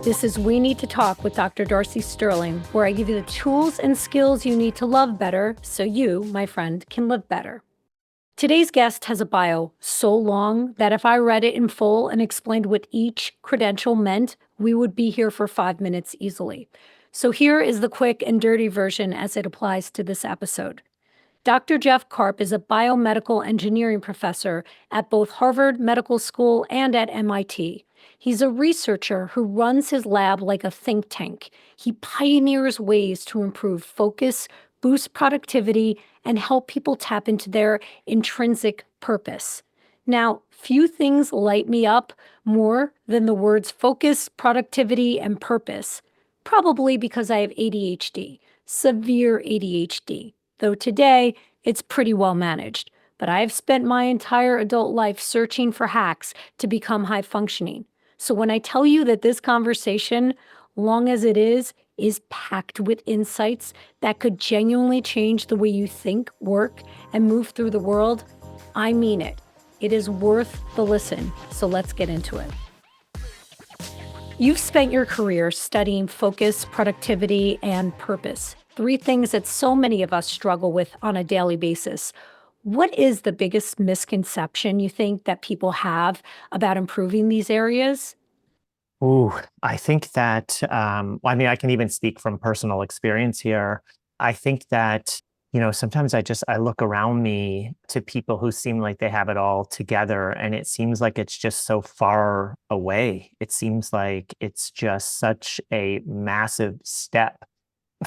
This is We Need to Talk with Dr. Darcy Sterling, where I give you the tools and skills you need to love better so you, my friend, can live better. Today's guest has a bio so long that if I read it in full and explained what each credential meant, we would be here for 5 minutes easily. So here is the quick and dirty version as it applies to this episode. Dr. Jeff Karp is a biomedical engineering professor at both Harvard Medical School and at MIT. He's a researcher who runs his lab like a think tank. He pioneers ways to improve focus, boost productivity, and help people tap into their intrinsic purpose. Now, few things light me up more than the words focus, productivity, and purpose, probably because I have ADHD, severe ADHD. Though today, it's pretty well managed. But I've spent my entire adult life searching for hacks to become high functioning. So when I tell you that this conversation, long as it is packed with insights that could genuinely change the way you think, work, and move through the world, I mean it. It is worth the listen. So let's get into it. You've spent your career studying focus, productivity, and purpose. 3 things that so many of us struggle with on a daily basis. What is the biggest misconception you think that people have about improving these areas? Ooh, I think that, I can even speak from personal experience here. I think that, sometimes I look around me to people who seem like they have it all together, and it seems like it's just so far away. It seems like it's just such a massive step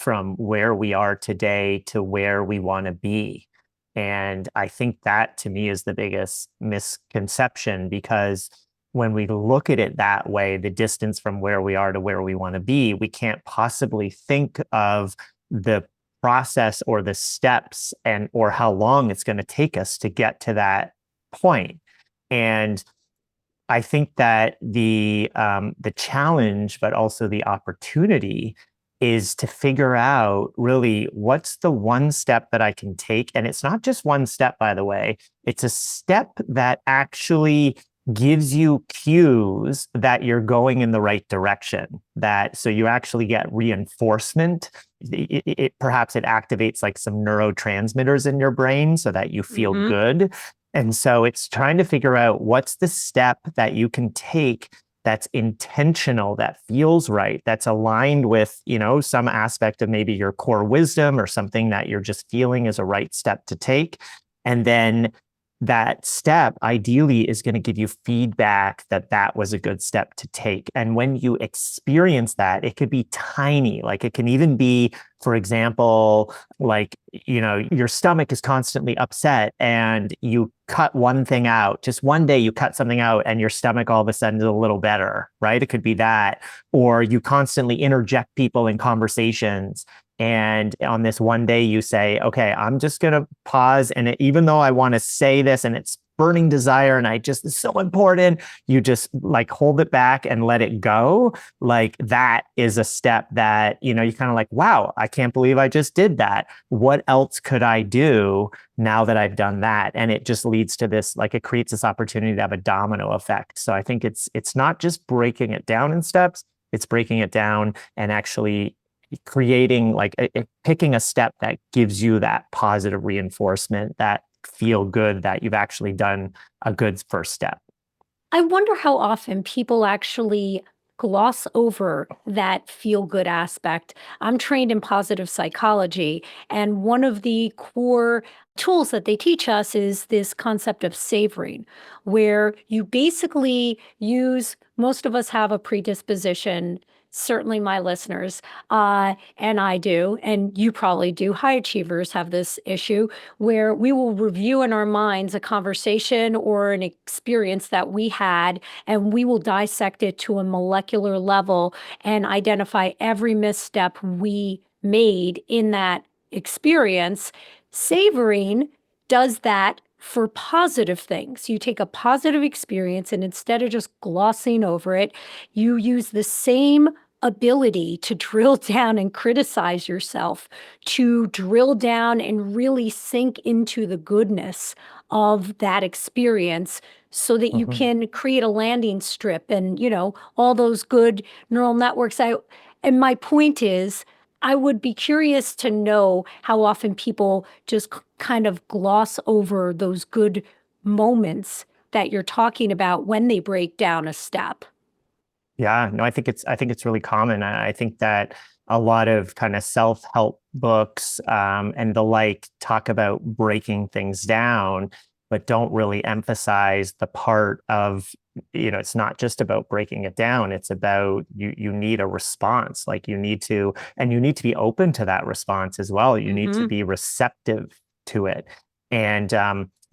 from where we are today to where we want to be. And I think that to me is the biggest misconception, because when we look at it that way, the distance from where we are to where we want to be, we can't possibly think of the process or the steps and or how long it's going to take us to get to that point. And I think that the challenge, but also the opportunity, is to figure out really what's the one step that I can take. And it's not just one step, by the way. It's a step that actually gives you cues that you're going in the right direction. So you actually get reinforcement. Perhaps it activates like some neurotransmitters in your brain so that you feel good. And so it's trying to figure out what's the step that you can take that's intentional, that feels right, that's aligned with, some aspect of maybe your core wisdom or something that you're just feeling is a right step to take. And then that step ideally is going to give you feedback that that was a good step to take. And when you experience that, it could be tiny. Like it can even be, for example, your stomach is constantly upset and you cut one thing out. Just one day you cut something out and your stomach all of a sudden is a little better, right? It could be that. Or you constantly interject people in conversations. And on this one day you say, okay, I'm just going to pause. And even though I want to say this and it's burning desire and it's so important, you just like hold it back and let it go. Like that is a step that, you kind of like, wow, I can't believe I just did that. What else could I do now that I've done that? And it just leads to this, like it creates this opportunity to have a domino effect. So I think it's not just breaking it down in steps, it's breaking it down and actually creating picking a step that gives you that positive reinforcement, that feel good that you've actually done a good first step. I wonder how often people actually gloss over that feel-good aspect. I'm trained in positive psychology, and one of the core tools that they teach us is this concept of savoring, where you basically most of us have a predisposition, certainly my listeners, and I do, and you probably do. High achievers have this issue where we will review in our minds a conversation or an experience that we had, and we will dissect it to a molecular level and identify every misstep we made in that experience. Savoring does that for positive things. You take a positive experience and instead of just glossing over it, you use the same ability to drill down and criticize yourself, to drill down and really sink into the goodness of that experience so that you Mhm. can create a landing strip and, all those good neural networks. And my point is, I would be curious to know how often people just kind of gloss over those good moments that you're talking about when they break down a step. Yeah, no, I think it's really common. I think that a lot of kind of self-help books and the like talk about breaking things down, but don't really emphasize the part of, it's not just about breaking it down. It's about you need a response. Like you need to be open to that response as well. You need to Hmm. be receptive to it. And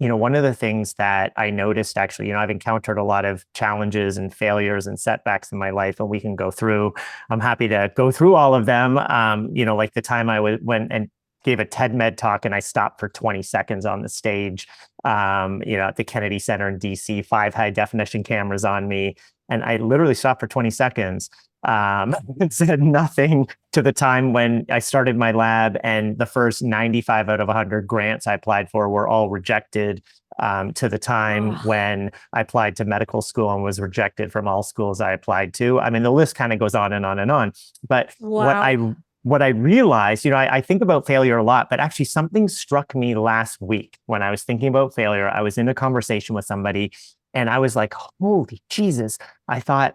one of the things that I noticed actually, I've encountered a lot of challenges and failures and setbacks in my life, and we can go through. I'm happy to go through all of them. Like the time went and gave a TED Med talk, and I stopped for 20 seconds on the stage, at the Kennedy Center in DC, 5 high definition cameras on me, and I literally stopped for 20 seconds. And said nothing to the time when I started my lab, and the first 95 out of 100 grants I applied for were all rejected, to the time Oh, when I applied to medical school and was rejected from all schools I applied to. I mean, the list kind of goes on and on and on. But wow. what I realized, I think about failure a lot, but actually something struck me last week when I was thinking about failure. I was in a conversation with somebody, and I was like, holy Jesus. I thought,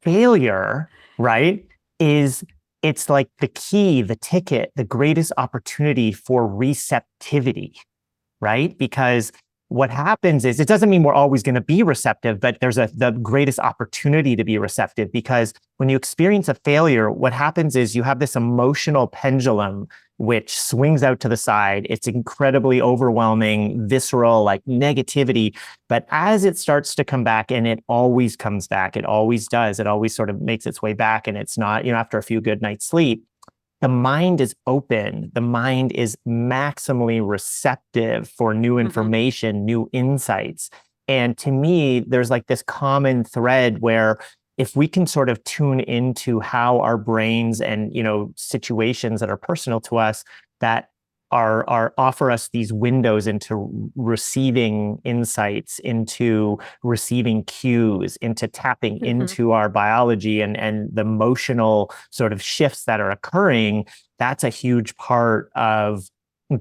failure, right, is it's like the key, the ticket, the greatest opportunity for receptivity, right? Because what happens is, it doesn't mean we're always going to be receptive, but there's the greatest opportunity to be receptive, because when you experience a failure, what happens is you have this emotional pendulum which swings out to the side. It's incredibly overwhelming, visceral, like negativity. But as it starts to come back, and it always comes back, it always does, it always sort of makes its way back. And it's not, after a few good nights sleep, the mind is open. The mind is maximally receptive for new Hmm. information, new insights. And to me, there's like this common thread where if we can sort of tune into how our brains and, situations that are personal to us that are offer us these windows into receiving insights, into receiving cues, into tapping Hmm. into our biology and the emotional sort of shifts that are occurring. That's a huge part of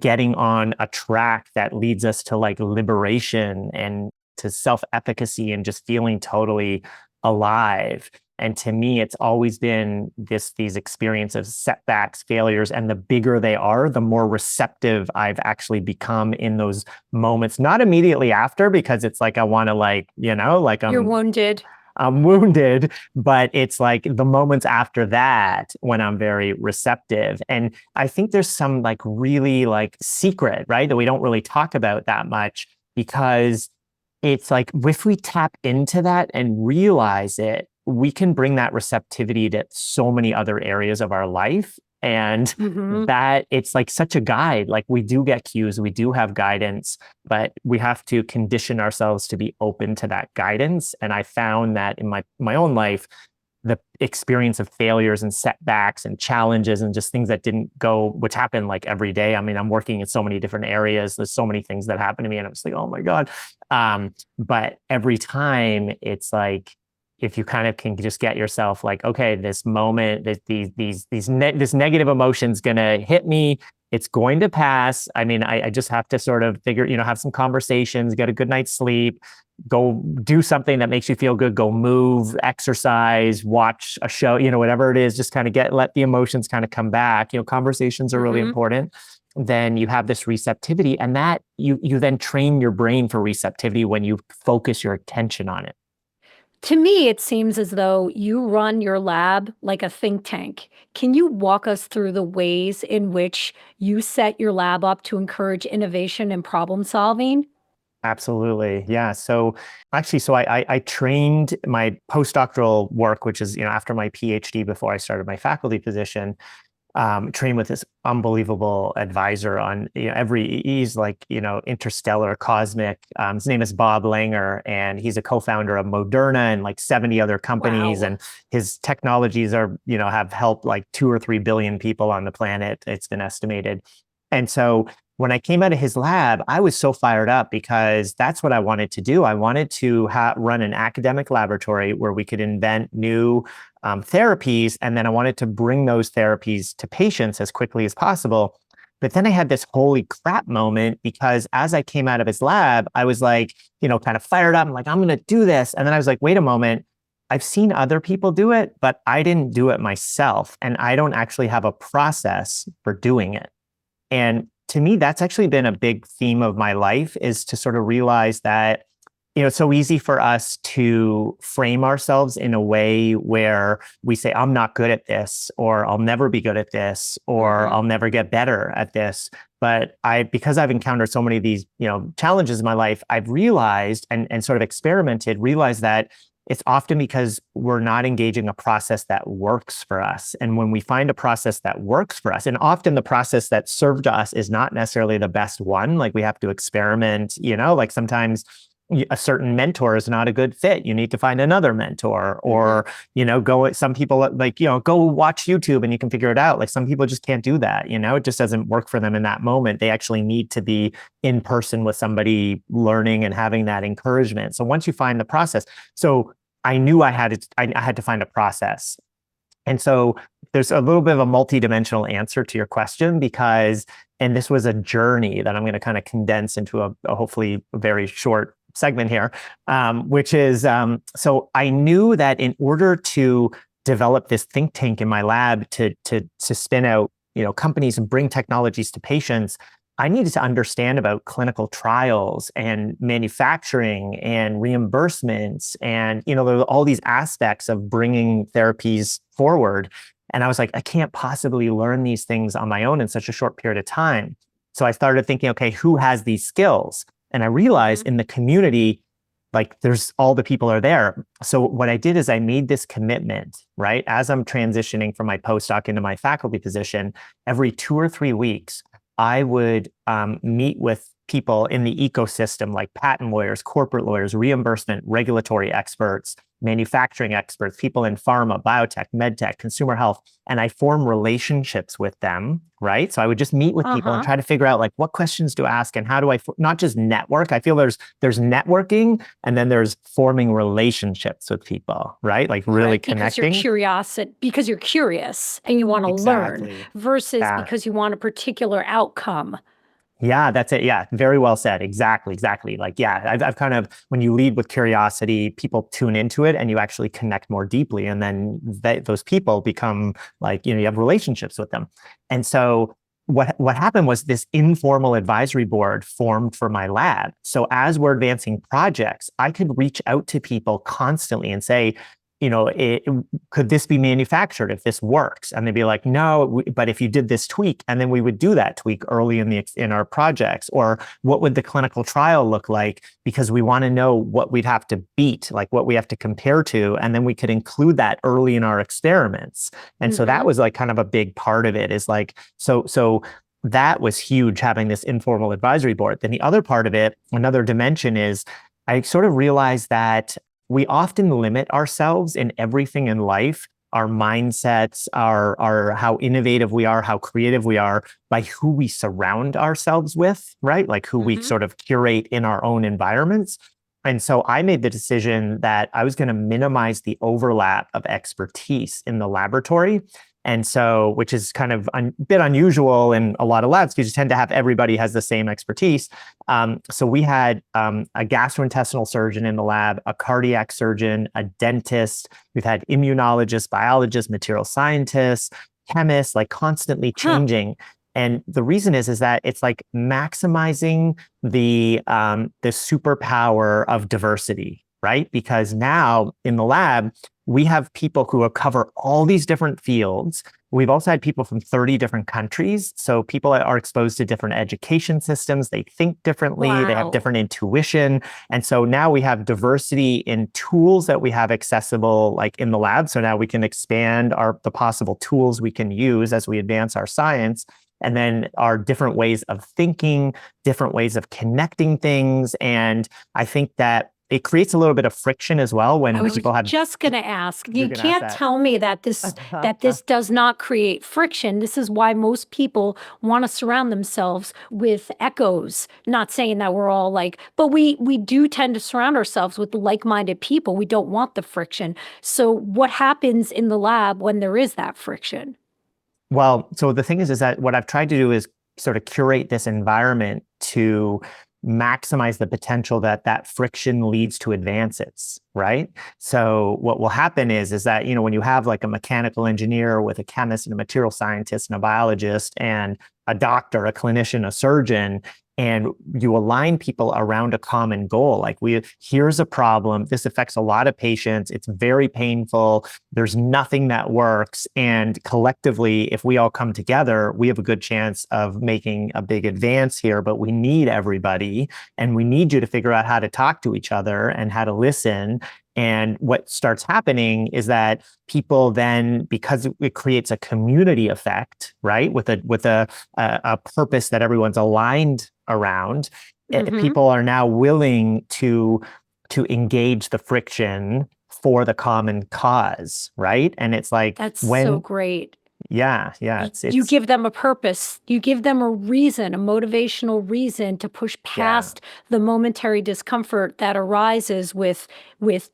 getting on a track that leads us to like liberation and to self-efficacy and just feeling totally alive. And to me, it's always been these experiences, setbacks, failures, and the bigger they are, the more receptive I've actually become in those moments. Not immediately after, because it's like I want to like You're wounded. I'm wounded, but it's like the moments after that when I'm very receptive. And I think there's some like really like secret, right, that we don't really talk about that much, because it's like if we tap into that and realize it, we can bring that receptivity to so many other areas of our life. And Hmm. that it's like such a guide. Like we do get cues, we do have guidance, but we have to condition ourselves to be open to that guidance. And I found that in my own life, the experience of failures and setbacks and challenges and just things that didn't go, which happen like every day. I mean, I'm working in so many different areas. There's so many things that happen to me, and I'm just like, oh my God. But every time it's like, if you kind of can just get yourself like, okay, this moment, this negative emotion's gonna hit me. It's going to pass. I mean, I just have to sort of figure, have some conversations, get a good night's sleep, go do something that makes you feel good, go move, exercise, watch a show, whatever it is, just kind of let the emotions kind of come back. Conversations are really Hmm. important. Then you have this receptivity, and that you then train your brain for receptivity when you focus your attention on it. To me, it seems as though you run your lab like a think tank. Can you walk us through the ways in which you set your lab up to encourage innovation and problem solving? Absolutely. Yeah. So actually, I trained my postdoctoral work, which is, after my PhD before I started my faculty position, trained with this unbelievable advisor on he's like interstellar cosmic. His name is Bob Langer, and he's a co-founder of Moderna and like 70 other companies, Wow. and his technologies are have helped like 2 or 3 billion people on the planet, it's been estimated. And so when I came out of his lab, I was so fired up because that's what I wanted to do. I wanted to run an academic laboratory where we could invent new therapies. And then I wanted to bring those therapies to patients as quickly as possible. But then I had this holy crap moment because as I came out of his lab, I was like, kind of fired up. I'm like, I'm going to do this. And then I was like, wait a moment. I've seen other people do it, but I didn't do it myself. And I don't actually have a process for doing it. And to me, that's actually been a big theme of my life, is to sort of realize that, it's so easy for us to frame ourselves in a way where we say, I'm not good at this, or I'll never be good at this, or I'll never get better at this. But because I've encountered so many of these, challenges in my life, I've realized and sort of realized that it's often because we're not engaging a process that works for us. And when we find a process that works for us, and often the process that served us is not necessarily the best one, like we have to experiment, like sometimes a certain mentor is not a good fit. You need to find another mentor, or, some people go watch YouTube and you can figure it out. Like some people just can't do that. It just doesn't work for them in that moment. They actually need to be in person with somebody learning and having that encouragement. So once you find the process, so I knew I had to find a process. And so there's a little bit of a multidimensional answer to your question and this was a journey that I'm going to kind of condense into a hopefully very short segment here, which is, so I knew that in order to develop this think tank in my lab to spin out, companies and bring technologies to patients, I needed to understand about clinical trials and manufacturing and reimbursements and, there were all these aspects of bringing therapies forward. And I was like, I can't possibly learn these things on my own in such a short period of time. So I started thinking, okay, who has these skills? And I realized in the community, like there's all the people are there. So what I did is I made this commitment, right? As I'm transitioning from my postdoc into my faculty position, every 2 or 3 weeks, I would meet with people in the ecosystem, like patent lawyers, corporate lawyers, reimbursement, regulatory experts, manufacturing experts, people in pharma, biotech, medtech, consumer health, and I form relationships with them, right? So I would just meet with people and try to figure out like what questions to ask and how do I not just network. I feel there's networking and then there's forming relationships with people, right? Like really connecting. Because you're curious and you want to learn versus because you want a particular outcome. Yeah, that's it. Yeah, very well said. Exactly. Like, yeah, I've kind of, when you lead with curiosity, people tune into it and you actually connect more deeply. And then those people become like, you have relationships with them. And so what happened was this informal advisory board formed for my lab. So as we're advancing projects, I could reach out to people constantly and say, could this be manufactured if this works? And they'd be like, no, but if you did this tweak, and then we would do that tweak early in our projects, or what would the clinical trial look like? Because we want to know what we'd have to beat, like what we have to compare to, and then we could include that early in our experiments. And so that was like kind of a big part of it, is like, so that was huge, having this informal advisory board. Then the other part of it, another dimension, is I sort of realized that we often limit ourselves in everything in life, our mindsets, our how innovative we are, how creative we are, by who we surround ourselves with, right? Like who we sort of curate in our own environments. And so I made the decision that I was going to minimize the overlap of expertise in the laboratory. And so, which is kind of a bit unusual in a lot of labs, because you tend to have everybody has the same expertise. So we had a gastrointestinal surgeon in the lab, a cardiac surgeon, a dentist. We've had immunologists, biologists, material scientists, chemists, like constantly changing. And the reason is that it's like maximizing the superpower of diversity, right? Because now in the lab, we have people who cover all these different fields. We've also had people from 30 different countries. So people are exposed to different education systems. They think differently. Wow. They have different intuition. And so now we have diversity in tools that we have accessible, like in the lab. So now we can expand the possible tools we can use as we advance our science. And then our different ways of thinking, different ways of connecting things. And I think that it creates a little bit of friction as well I when was people have. just going to ask. You're You gonna ask can't that. tell me that this does not create friction. This is why most people want to surround themselves with echoes. Not saying that we're all like, but we do tend to surround ourselves with like-minded people. We don't want the friction. So what happens in the lab when there is that friction? Well, so the thing is that what I've tried to do is sort of curate this environment to maximize the potential that that friction leads to advances, right? So what will happen is that, you know, when you have like a mechanical engineer with a chemist and a material scientist and a biologist and a doctor, a clinician, a surgeon, and you align people around a common goal. Like here's a problem. This affects a lot of patients. It's very painful. There's nothing that works. And collectively, if we all come together, we have a good chance of making a big advance here, but we need everybody and we need you to figure out how to talk to each other and how to listen. And what starts happening is that people then, because it creates a community effect, right, with a purpose that everyone's aligned around, people are now willing to engage the friction for the common cause, right? And it's like That's so great. Yeah. You give them a purpose. You give them a reason, a motivational reason to push past the momentary discomfort that arises with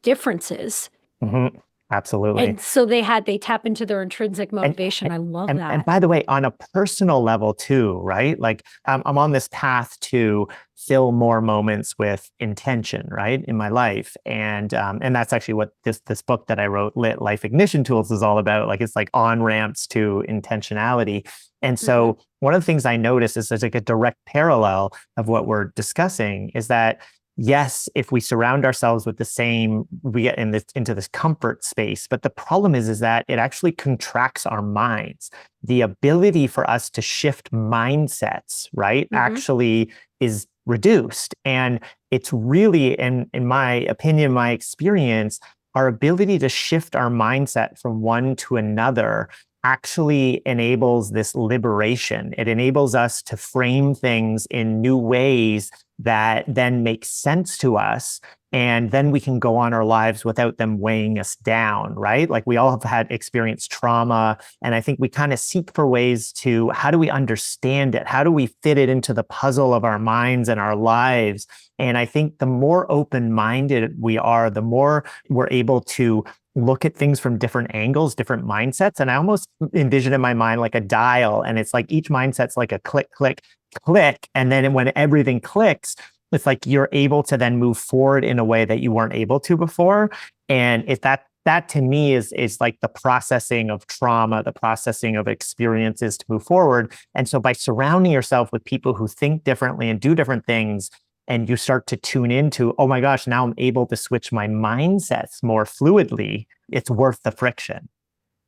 differences. Mm-hmm. Absolutely. And so they tap into their intrinsic motivation. I love that. And by the way, on a personal level too, right? Like I'm on this path to fill more moments with intention, right, in my life, and that's actually what this book that I wrote, Lit Life Ignition Tools, is all about. Like it's like on ramps to intentionality. And so one of the things I noticed is there's like a direct parallel of what we're discussing is that yes, if we surround ourselves with the same, we get into this comfort space. But the problem is that it actually contracts our minds. The ability for us to shift mindsets, right, actually is reduced. And it's really, in my opinion, my experience, our ability to shift our mindset from one to another actually enables this liberation. It enables us to frame things in new ways that then make sense to us. And then we can go on our lives without them weighing us down, right? Like we all have had experienced trauma. And I think we kind of seek for ways to, how do we understand it? How do we fit it into the puzzle of our minds and our lives? And I think the more open-minded we are, the more we're able to look at things from different angles, different mindsets. And I almost envision in my mind like a dial. And it's like each mindset's like a click, click, click. And then when everything clicks, it's like you're able to then move forward in a way that you weren't able to before. And if that to me is like the processing of trauma, the processing of experiences to move forward. And so by surrounding yourself with people who think differently and do different things, and you start to tune into, oh my gosh, now I'm able to switch my mindsets more fluidly, it's worth the friction.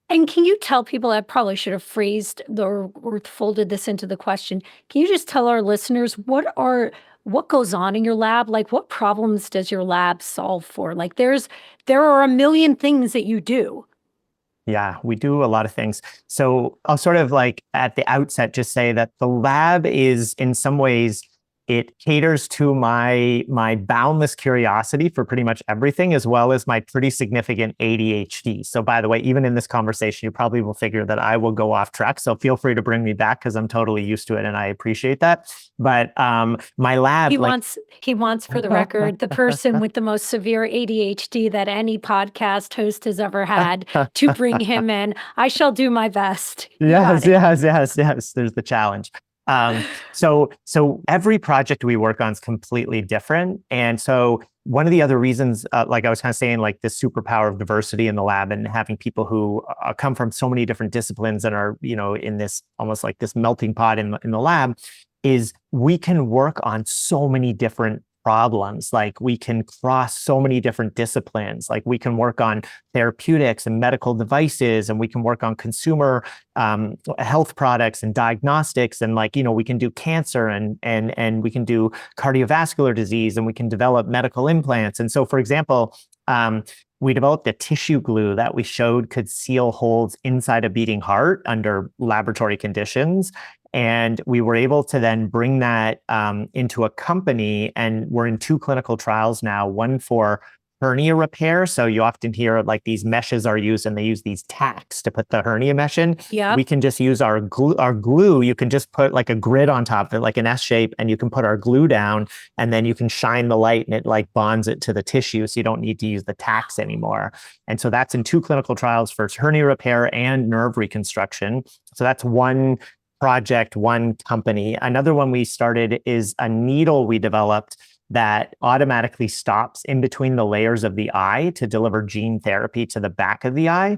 And can you tell people, I probably should have phrased or folded this into the question. Can you just tell our listeners what goes on in your lab? Like what problems does your lab solve for? Like there are a million things that you do. Yeah, we do a lot of things. So I'll sort of like at the outset just say that the lab is in some ways, it caters to my boundless curiosity for pretty much everything, as well as my pretty significant ADHD. So by the way, even in this conversation, you probably will figure that I will go off track. So feel free to bring me back because I'm totally used to it and I appreciate that. But my lab, he wants, for the record, the person with the most severe ADHD that any podcast host has ever had to bring him in. I shall do my best. Yes. There's the challenge. So every project we work on is completely different. And so one of the other reasons, like I was kind of saying, like this superpower of diversity in the lab and having people who come from so many different disciplines and are, you know, in this almost like this melting pot in the lab, is we can work on so many different problems. Like we can cross so many different disciplines. Like we can work on therapeutics and medical devices, and we can work on consumer health products and diagnostics. And like, you know, we can do cancer and we can do cardiovascular disease, and we can develop medical implants. And so, for example, we developed a tissue glue that we showed could seal holes inside a beating heart under laboratory conditions. And we were able to then bring that into a company, and we're in 2 clinical trials now, one for hernia repair. So you often hear like these meshes are used, and they use these tacks to put the hernia mesh in. Yep. We can just use our glue. You can just put like a grid on top of it, like an S shape, and you can put our glue down, and then you can shine the light and it like bonds it to the tissue. So you don't need to use the tacks anymore. And so that's in 2 clinical trials for hernia repair and nerve reconstruction. So that's one project, one company. Another one we started is a needle we developed that automatically stops in between the layers of the eye to deliver gene therapy to the back of the eye.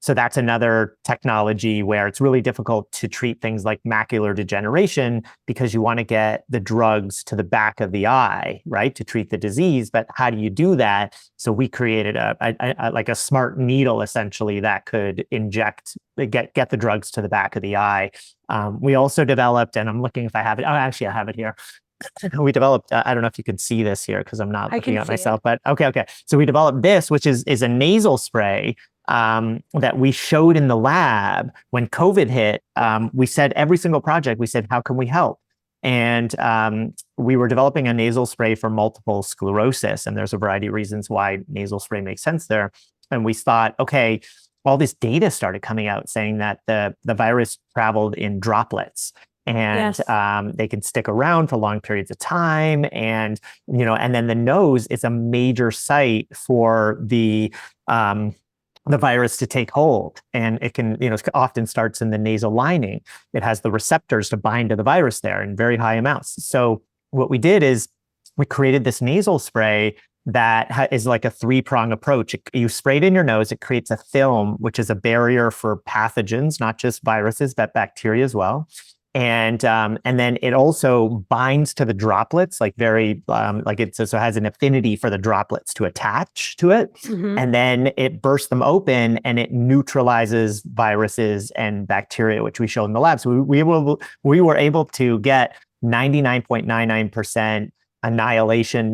So that's another technology where it's really difficult to treat things like macular degeneration because you want to get the drugs to the back of the eye, right, to treat the disease. But how do you do that? So we created like a smart needle, essentially, that could get the drugs to the back of the eye. We also developed, and I'm looking if I have it. Oh, actually, I have it here. We developed, I don't know if you can see this here because I'm not looking at myself, but okay. So we developed this, which is a nasal spray that we showed in the lab when COVID hit. We said every single project, we said, how can we help? And we were developing a nasal spray for multiple sclerosis. And there's a variety of reasons why nasal spray makes sense there. And we thought, okay, all this data started coming out saying that the virus traveled in droplets. And Yes. they can stick around for long periods of time. And, and then the nose is a major site for the virus to take hold. And it can, it often starts in the nasal lining. It has the receptors to bind to the virus there in very high amounts. So what we did is we created this nasal spray that is like a 3-prong approach. You spray it in your nose, it creates a film, which is a barrier for pathogens, not just viruses, but bacteria as well. And then it also binds to the droplets, like very like it so has an affinity for the droplets to attach to it. Mm-hmm. And then it bursts them open and it neutralizes viruses and bacteria, which we showed in the lab. So we were able to get 99.99% annihilation,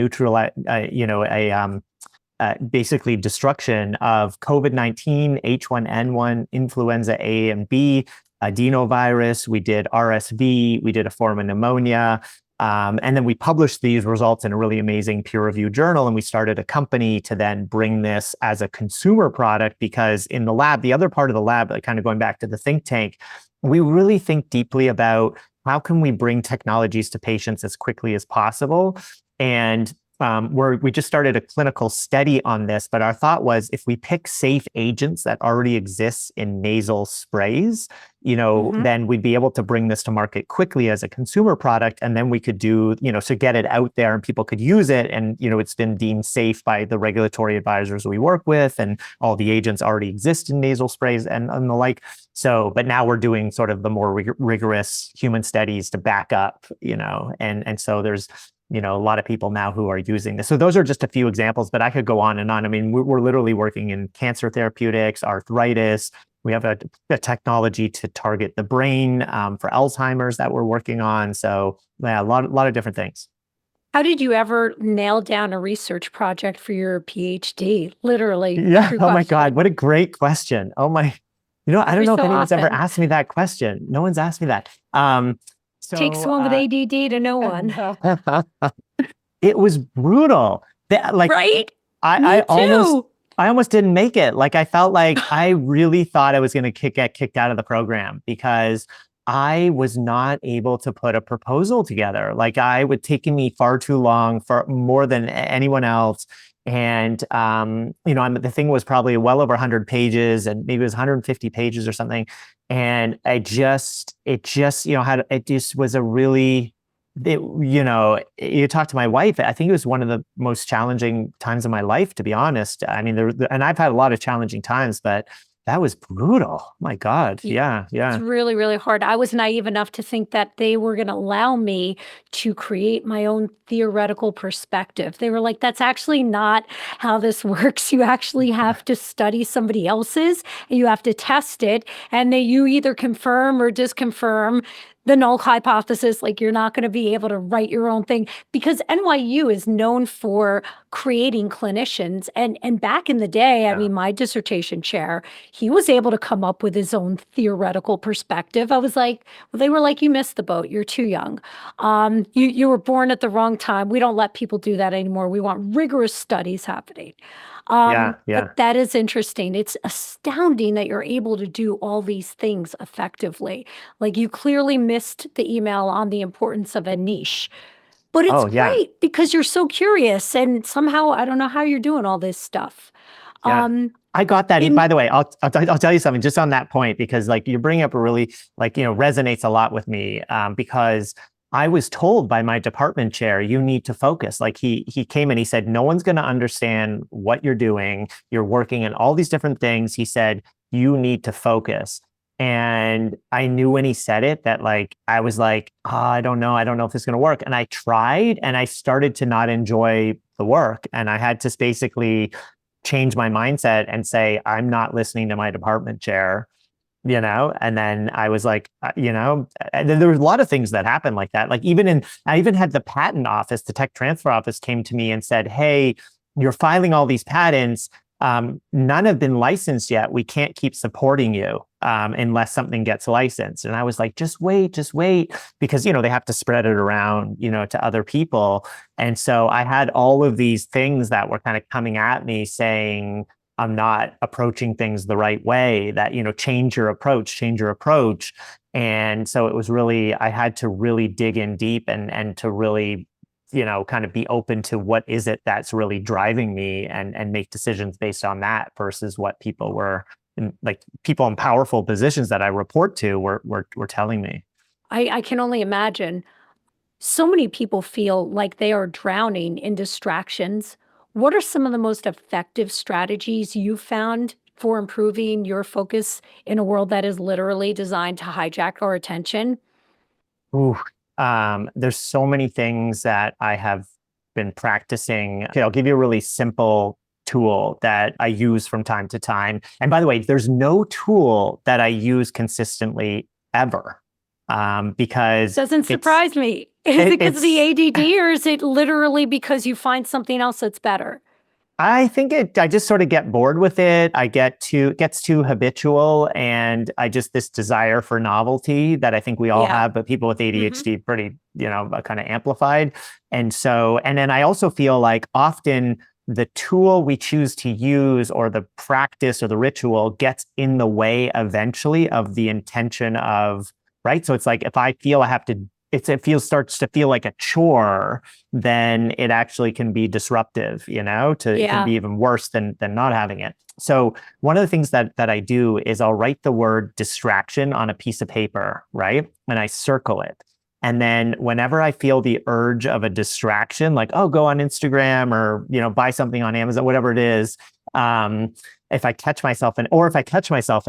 basically destruction of COVID-19, H1N1, influenza A and B, adenovirus, we did RSV, we did a form of pneumonia. And then we published these results in a really amazing peer-reviewed journal, and we started a company to then bring this as a consumer product, because in the lab, the other part of the lab, like kind of going back to the think tank, we really think deeply about how can we bring technologies to patients as quickly as possible. And we just started a clinical study on this, but our thought was if we pick safe agents that already exist in nasal sprays, then we'd be able to bring this to market quickly as a consumer product. And then we could do, so get it out there and people could use it. And, it's been deemed safe by the regulatory advisors we work with, and all the agents already exist in nasal sprays and the like. So, but now we're doing sort of the more rigorous human studies to back up, and so there's, a lot of people now who are using this. So those are just a few examples, but I could go on and on. I mean, we're literally working in cancer therapeutics, arthritis. We have a technology to target the brain for Alzheimer's that we're working on. So yeah, a lot of different things. How did you ever nail down a research project for your PhD? Literally. Yeah. Oh my God. What a great question. Oh my, I don't know if anyone's ever asked me that question. No one's asked me that. Takes one with ADD to know one. It was brutal. Right? I almost didn't make it. Like I felt like I really thought I was going to get kicked out of the program because I was not able to put a proposal together. Like I would taking me far too long, for more than anyone else. And, the thing was probably well over 100 pages, and maybe it was 150 pages or something. And it just was a really, you talk to my wife, I think it was one of the most challenging times of my life, to be honest. I mean, and I've had a lot of challenging times, but that was brutal. My God. Yeah. It's really, really hard. I was naive enough to think that they were going to allow me to create my own theoretical perspective. They were like, that's actually not how this works. You actually have to study somebody else's, and you have to test it. And you either confirm or disconfirm the null hypothesis, like you're not going to be able to write your own thing because NYU is known for creating clinicians. And back in the day, I Yeah. mean, my dissertation chair, he was able to come up with his own theoretical perspective. I was like, well, they were like, you missed the boat. You're too young. You were born at the wrong time. We don't let people do that anymore. We want rigorous studies happening. Yeah. Yeah. But that is interesting. It's astounding that you're able to do all these things effectively. Like you clearly missed the email on the importance of a niche, but it's Oh, yeah. great because you're so curious and somehow I don't know how you're doing all this stuff. Yeah. Um, I got that. in By the way, I'll tell you something just on that point, because like you're bringing up a really like, resonates a lot with me, because I was told by my department chair, you need to focus. Like he came and he said, no one's going to understand what you're doing. You're working in all these different things. He said, you need to focus. And I knew when he said it that like, I was like, oh, I don't know. I don't know if this is going to work. And I tried and I started to not enjoy the work. And I had to basically change my mindset and say, I'm not listening to my department chair, and then I was like, and then there was a lot of things that happened like that. Like I even had the patent office, the tech transfer office came to me and said, hey, you're filing all these patents. None have been licensed yet. We can't keep supporting you unless something gets licensed. And I was like, just wait, because, they have to spread it around, to other people. And so I had all of these things that were kind of coming at me saying, I'm not approaching things the right way, that, change your approach. And so it was really, I had to really dig in deep and to really kind of be open to what is it that's really driving me and make decisions based on that versus what people were like people in powerful positions that I report to were telling me. I can only imagine. So many people feel like they are drowning in distractions. What are some of the most effective strategies you found for improving your focus in a world that is literally designed to hijack our attention? Ooh, there's so many things that I have been practicing. Okay, I'll give you a really simple tool that I use from time to time. And by the way, there's no tool that I use consistently ever, because Doesn't surprise me. Is it because of the ADD or is it literally because you find something else that's better? I think I just sort of get bored with it. It gets too habitual, and this desire for novelty that I think we all Yeah. have, but people with Hmm. ADHD pretty, kind of amplified. And then I also feel like often the tool we choose to use or the practice or the ritual gets in the way eventually of the intention of, right? So it's like, if I feel I have to, starts to feel like a chore, then it actually can be disruptive, it can Yeah. be even worse than not having it. So one of the things that I do is I'll write the word distraction on a piece of paper, right? And I circle it. And then whenever I feel the urge of a distraction, like, oh, go on Instagram or, buy something on Amazon, whatever it is, if I catch myself in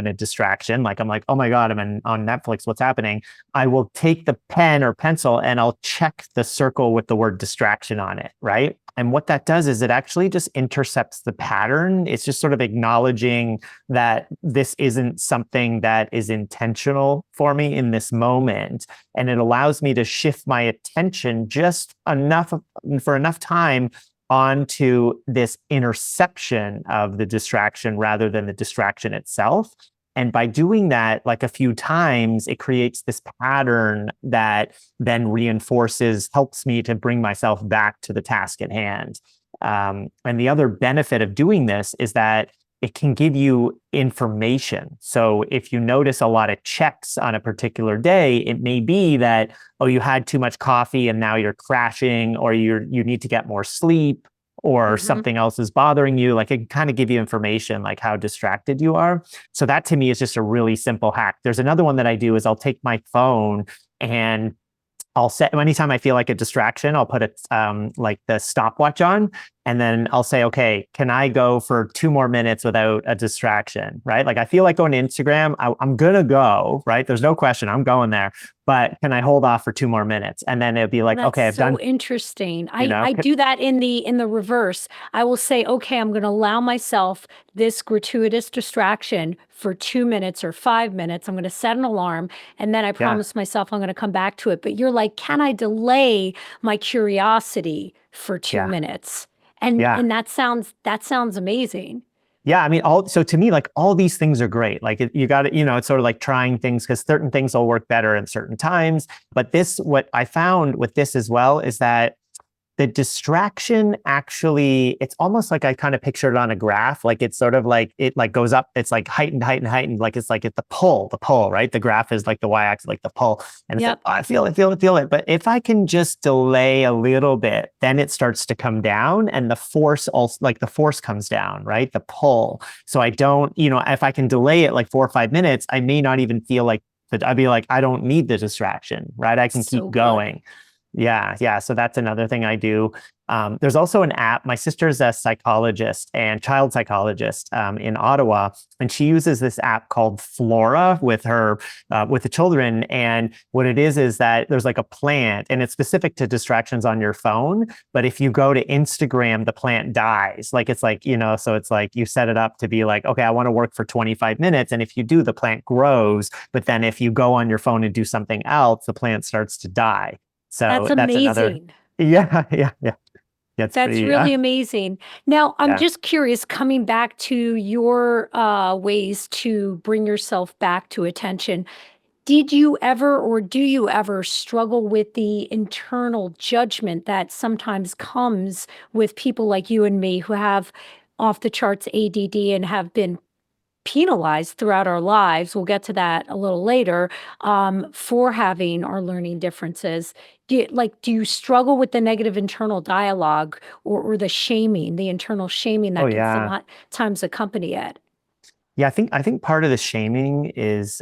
a distraction, like I'm like, oh my God, on Netflix, what's happening? I will take the pen or pencil and I'll check the circle with the word distraction on it, right? And what that does is it actually just intercepts the pattern. It's just sort of acknowledging that this isn't something that is intentional for me in this moment. And it allows me to shift my attention just enough for enough time onto this interception of the distraction rather than the distraction itself. And by doing that like a few times, it creates this pattern that then helps me to bring myself back to the task at hand. And the other benefit of doing this is that it can give you information. So if you notice a lot of checks on a particular day, it may be that, oh, you had too much coffee and now you're crashing, or you need to get more sleep, or Hmm. something else is bothering you. Like it can kind of give you information like how distracted you are. So that to me is just a really simple hack. There's another one that I do is I'll take my phone and I'll set anytime I feel like a distraction, I'll put it like the stopwatch on, and then I'll say, okay, can I go for 2 more minutes without a distraction, right? Like I feel like going to Instagram, I'm gonna go, right? There's no question, I'm going there. but can I hold off for 2 more minutes? And then it'd be like, That's okay, I've done, so interesting. you know, I do that in the reverse. I will say, okay, I'm going to allow myself this gratuitous distraction for 2 minutes or 5 minutes. I'm going to set an alarm, and then I yeah, promise myself I'm going to come back to it. But you're like, can I delay my curiosity for two yeah, minutes? yeah. And that sounds amazing. Yeah, I mean, so to me, like all these things are great. Like you got to, it's sort of like trying things because certain things will work better in certain times. But what I found with this as well is that the distraction actually, it's almost like I kind of pictured it on a graph. Like it's sort of like it like goes up, it's like heightened, heightened, heightened. Like it's like the pull, right? The graph is like the y-axis, like the pull. And it's like, Yep. oh, I feel it, feel it, feel it. But if I can just delay a little bit, then it starts to come down and the force also like the force comes down, right? The pull. So I don't, if I can delay it like 4 or 5 minutes, I may not even feel like that. I'd be like, I don't need the distraction, right? I can So keep good. going. Yeah, yeah. So that's another thing I do. There's also an app. My sister's a psychologist and child psychologist in Ottawa, and she uses this app called Flora with the children. And what it is that there's like a plant, and it's specific to distractions on your phone. But if you go to Instagram, the plant dies. Like it's like so it's like you set it up to be like, okay, I want to work for 25 minutes, and if you do, the plant grows. But then if you go on your phone and do something else, the plant starts to die. That's So that's another. amazing. Yeah, yeah, yeah. That's That's pretty. really amazing. Now, I'm Yeah. just curious, coming back to your ways to bring yourself back to attention, did you ever or do you ever struggle with the internal judgment that sometimes comes with people like you and me who have off the charts ADD and have been penalized throughout our lives? We'll get to that a little later, for having our learning differences. Do you struggle with the negative internal dialogue or the shaming, the internal shaming Oh that can yeah. sometimes accompany it? Yeah. I think part of the shaming is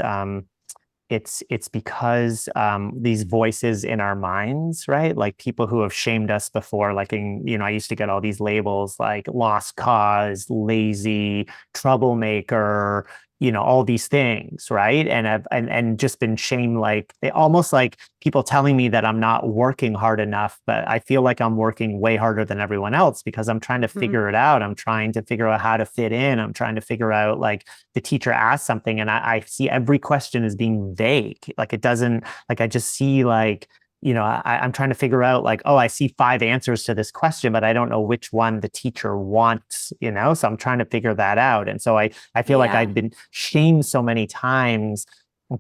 it's because these voices in our minds, right? Like people who have shamed us before, like I used to get all these labels like lost cause, lazy, troublemaker, all these things, right? And I've just been shamed, like they almost like people telling me that I'm not working hard enough, but I feel like I'm working way harder than everyone else because I'm trying to Mhm. figure it out. I'm trying to figure out how to fit in. I'm trying to figure out like the teacher asks something and I see every question as being vague. Like it doesn't, like I just see like, I'm trying to figure out like, oh, I see 5 answers to this question, but I don't know which one the teacher wants. So I'm trying to figure that out. And so I feel like Yeah. I've been shamed so many times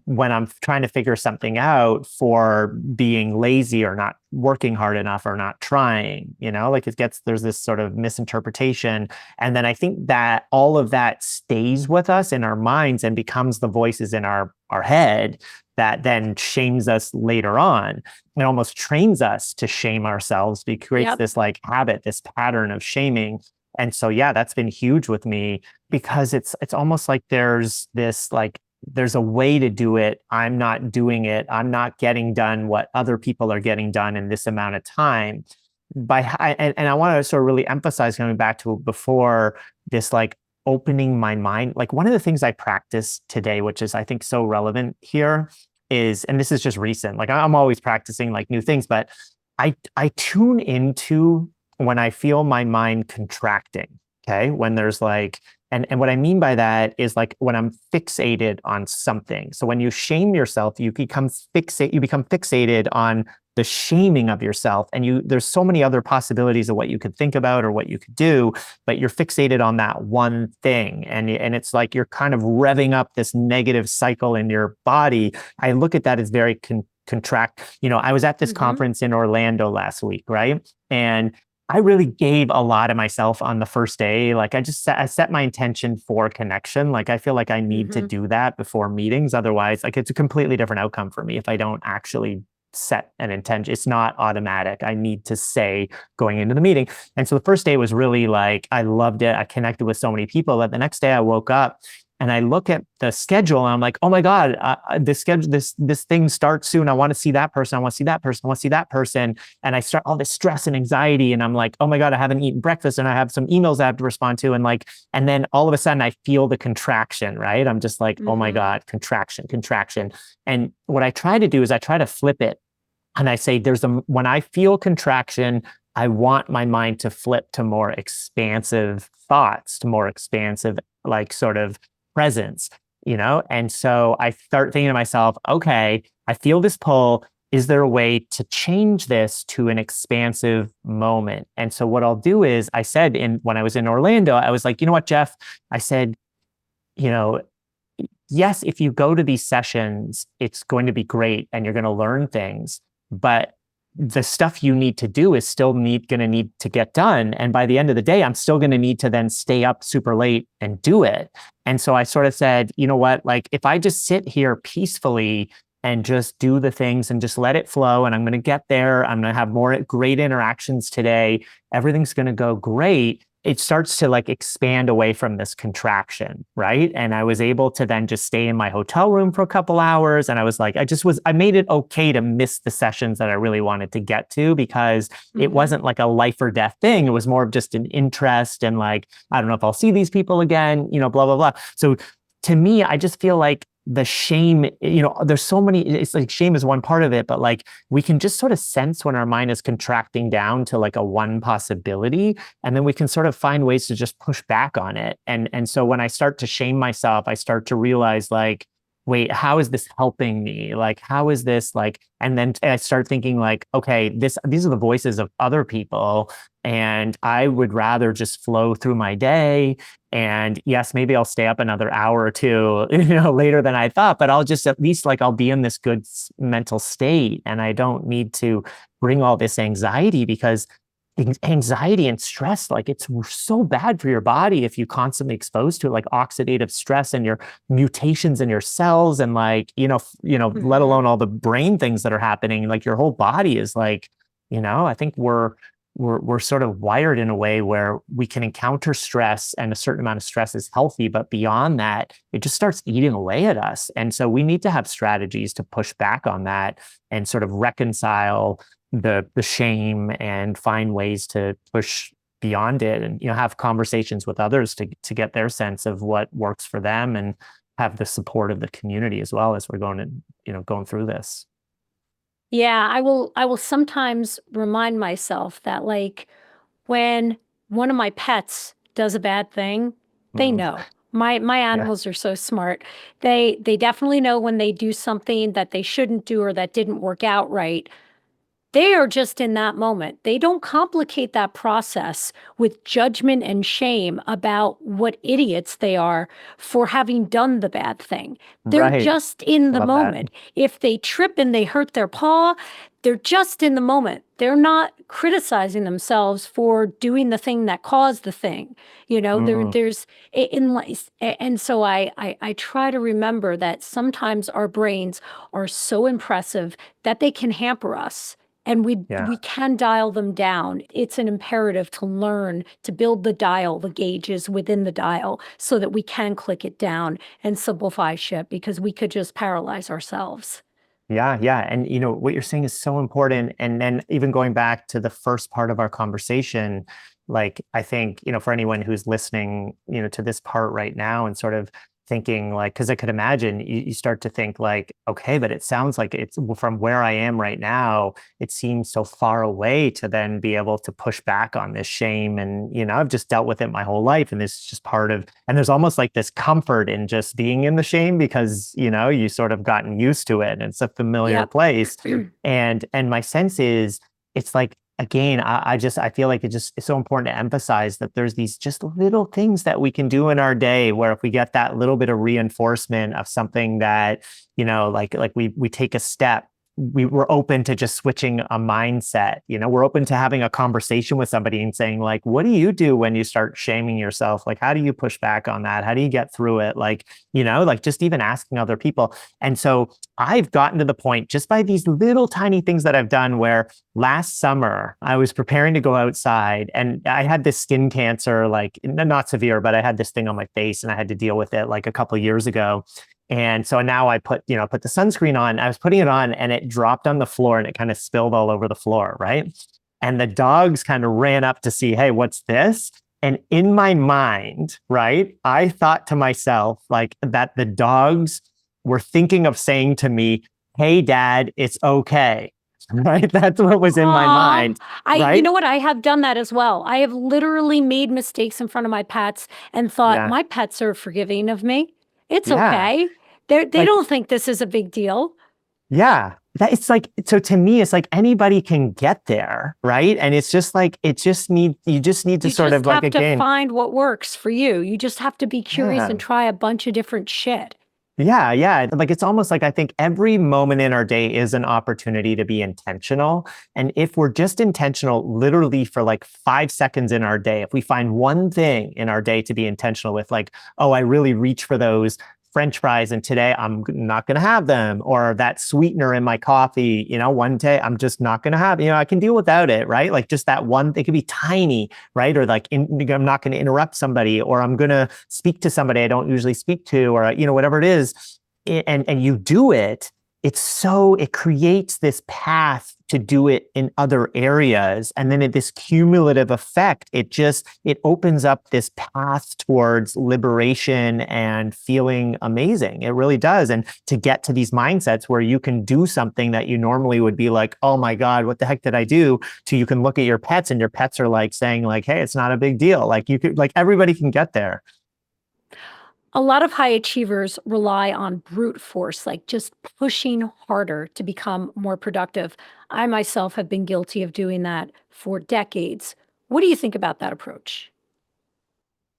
when I'm trying to figure something out for being lazy or not working hard enough or not trying, like there's this sort of misinterpretation. And then I think that all of that stays with us in our minds and becomes the voices in our head that then shames us later on. It almost trains us to shame ourselves. It creates Yep. this like habit, this pattern of shaming. And so, yeah, that's been huge with me because it's almost like there's a way to do it. I'm not doing it. I'm not getting done what other people are getting done in this amount of time. And I want to sort of really emphasize coming back to before this, like opening my mind. Like one of the things I practice today, which is I think so relevant here, is, and this is just recent. Like I'm always practicing like new things, but I tune into when I feel my mind contracting. Okay, when there's like and what I mean by that is like when I'm fixated on something. So when you shame yourself, you become fixated on the shaming of yourself. And there's so many other possibilities of what you could think about or what you could do, but you're fixated on that one thing. And it's like you're kind of revving up this negative cycle in your body. I look at that as very contract. I was at this Hmm. conference in Orlando last week, right? And I really gave a lot of myself on the first day. Like I set my intention for connection. Like I feel like I need to Hmm. do that before meetings. Otherwise, like it's a completely different outcome for me if I don't actually set an intention. It's not automatic. I need to say going into the meeting. And so the first day was really like, I loved it. I connected with so many people that the next day I woke up and I look at the schedule and I'm like, oh my God, this schedule, this thing starts soon. I want to see that person. I want to see that person. I want to see that person. And I start all this stress and anxiety. And I'm like, oh my God, I haven't eaten breakfast and I have some emails I have to respond to. And then all of a sudden I feel the contraction, right? I'm just like, oh my Mm-hmm. God, contraction, contraction. And what I try to do is I try to flip it. And I say, when I feel contraction, I want my mind to flip to more expansive thoughts, to more expansive, like sort of presence, And so I start thinking to myself, okay, I feel this pull. Is there a way to change this to an expansive moment? And so what I'll do is I said when I was in Orlando, I was like, you know what, Jeff? I said, you know, yes, if you go to these sessions, it's going to be great and you're going to learn things, but the stuff you need to do is still going to need to get done. And by the end of the day, I'm still going to need to then stay up super late and do it. And so I sort of said, you know what, like if I just sit here peacefully and just do the things and just let it flow, and I'm going to get there, I'm going to have more great interactions today, everything's going to go great. It starts to like expand away from this contraction, right? And I was able to then just stay in my hotel room for a couple hours. And I was like, I made it okay to miss the sessions that I really wanted to get to, because it Mm-hmm. wasn't like a life or death thing. It was more of just an interest and like, I don't know if I'll see these people again, blah, blah, blah. So to me, I just feel like the shame, there's so many, it's like shame is one part of it, but like we can just sort of sense when our mind is contracting down to like a one possibility, and then we can sort of find ways to just push back on it. And so when I start to shame myself, I start to realize like, wait, how is this helping me? Like, how is this like, and then I start thinking like, okay, these are the voices of other people. And I would rather just flow through my day. And yes, maybe I'll stay up another hour or two, later than I thought, but I'll just at least like I'll be in this good mental state, and I don't need to bring all this anxiety, because anxiety and stress, like it's so bad for your body if you constantly exposed to it, like oxidative stress and your mutations in your cells, and like let Mm-hmm. alone all the brain things that are happening. Like your whole body is like, I think we're sort of wired in a way where we can encounter stress, and a certain amount of stress is healthy, but beyond that, it just starts eating away at us. And so we need to have strategies to push back on that and sort of reconcile the shame and find ways to push beyond it, and have conversations with others to get their sense of what works for them, and have the support of the community as well as we're going through this. Yeah, I will sometimes remind myself that like when one of my pets does a bad thing, they Mm, know. My yeah, animals are so smart. They definitely know when they do something that they shouldn't do or that didn't work out right. They are just in that moment. They don't complicate that process with judgment and shame about what idiots they are for having done the bad thing. They're right. just in I the love that. moment. If they trip and they hurt their paw, they're just in the moment. They're not criticizing themselves for doing the thing that caused the thing. Mm, There's in life, and so I try to remember that sometimes our brains are so impressive that they can hamper us, and we yeah. can dial them down. It's an imperative to learn to build the dial, the gauges within the dial, so that we can click it down and simplify shit, because we could just paralyze ourselves. Yeah, yeah. And what you're saying is so important. And then even going back to the first part of our conversation, like I think, for anyone who's listening, to this part right now and sort of thinking like, because I could imagine you start to think like, okay, but it sounds like it's from where I am right now, it seems so far away to then be able to push back on this shame. And, I've just dealt with it my whole life. And this is just part of, and there's almost like this comfort in just being in the shame, because, you sort of gotten used to it and it's a familiar Yep. place. And my sense is it's like, again, I feel like it's so important to emphasize that there's these just little things that we can do in our day, where if we get that little bit of reinforcement of something that, like we take a step, we were open to just switching a mindset. We're open to having a conversation with somebody and saying, like, what do you do when you start shaming yourself? Like, how do you push back on that? How do you get through it? Like, like just even asking other people. And so I've gotten to the point just by these little tiny things that I've done where last summer I was preparing to go outside and I had this skin cancer, like not severe, but I had this thing on my face and I had to deal with it like a couple of years ago. And so now I put the sunscreen on. I was putting it on and it dropped on the floor and it kind of spilled all over the floor, right? And the dogs kind of ran up to see, hey, what's this? And in my mind, right, I thought to myself like that the dogs were thinking of saying to me, hey, Dad, it's okay. Right? That's what was in my mind. You know Right? what? I have done that as well. I have literally made mistakes in front of my pets and thought Yeah. my pets are forgiving of me. It's Yeah. okay. They Like, don't think this is a big deal. yeah. That it's like, so to me, it's like anybody can get there, right? And it's just like, you just need to You sort of just like, have to again, find what works for you. You just have to be curious yeah. and try a bunch of different shit. Yeah, yeah. Like it's almost like I think every moment in our day is an opportunity to be intentional. And if we're just intentional literally for like 5 seconds in our day, if we find one thing in our day to be intentional with, like, oh, I really reach for those French fries and today I'm not going to have them, or that sweetener in my coffee, one day I'm just not going to have, I can deal without it, right? Like just that one, it could be tiny, right? Or like, I'm not going to interrupt somebody, or I'm going to speak to somebody I don't usually speak to, or, whatever it is. And you do it, it creates this path to do it in other areas. And then this cumulative effect, it opens up this path towards liberation and feeling amazing. It really does. And to get to these mindsets where you can do something that you normally would be like, oh my God, what the heck did I do? To you can look at your pets and your pets are like saying like, hey, it's not a big deal. Like you could, like everybody can get there. A lot of high achievers rely on brute force, like just pushing harder to become more productive. I myself have been guilty of doing that for decades. What do you think about that approach?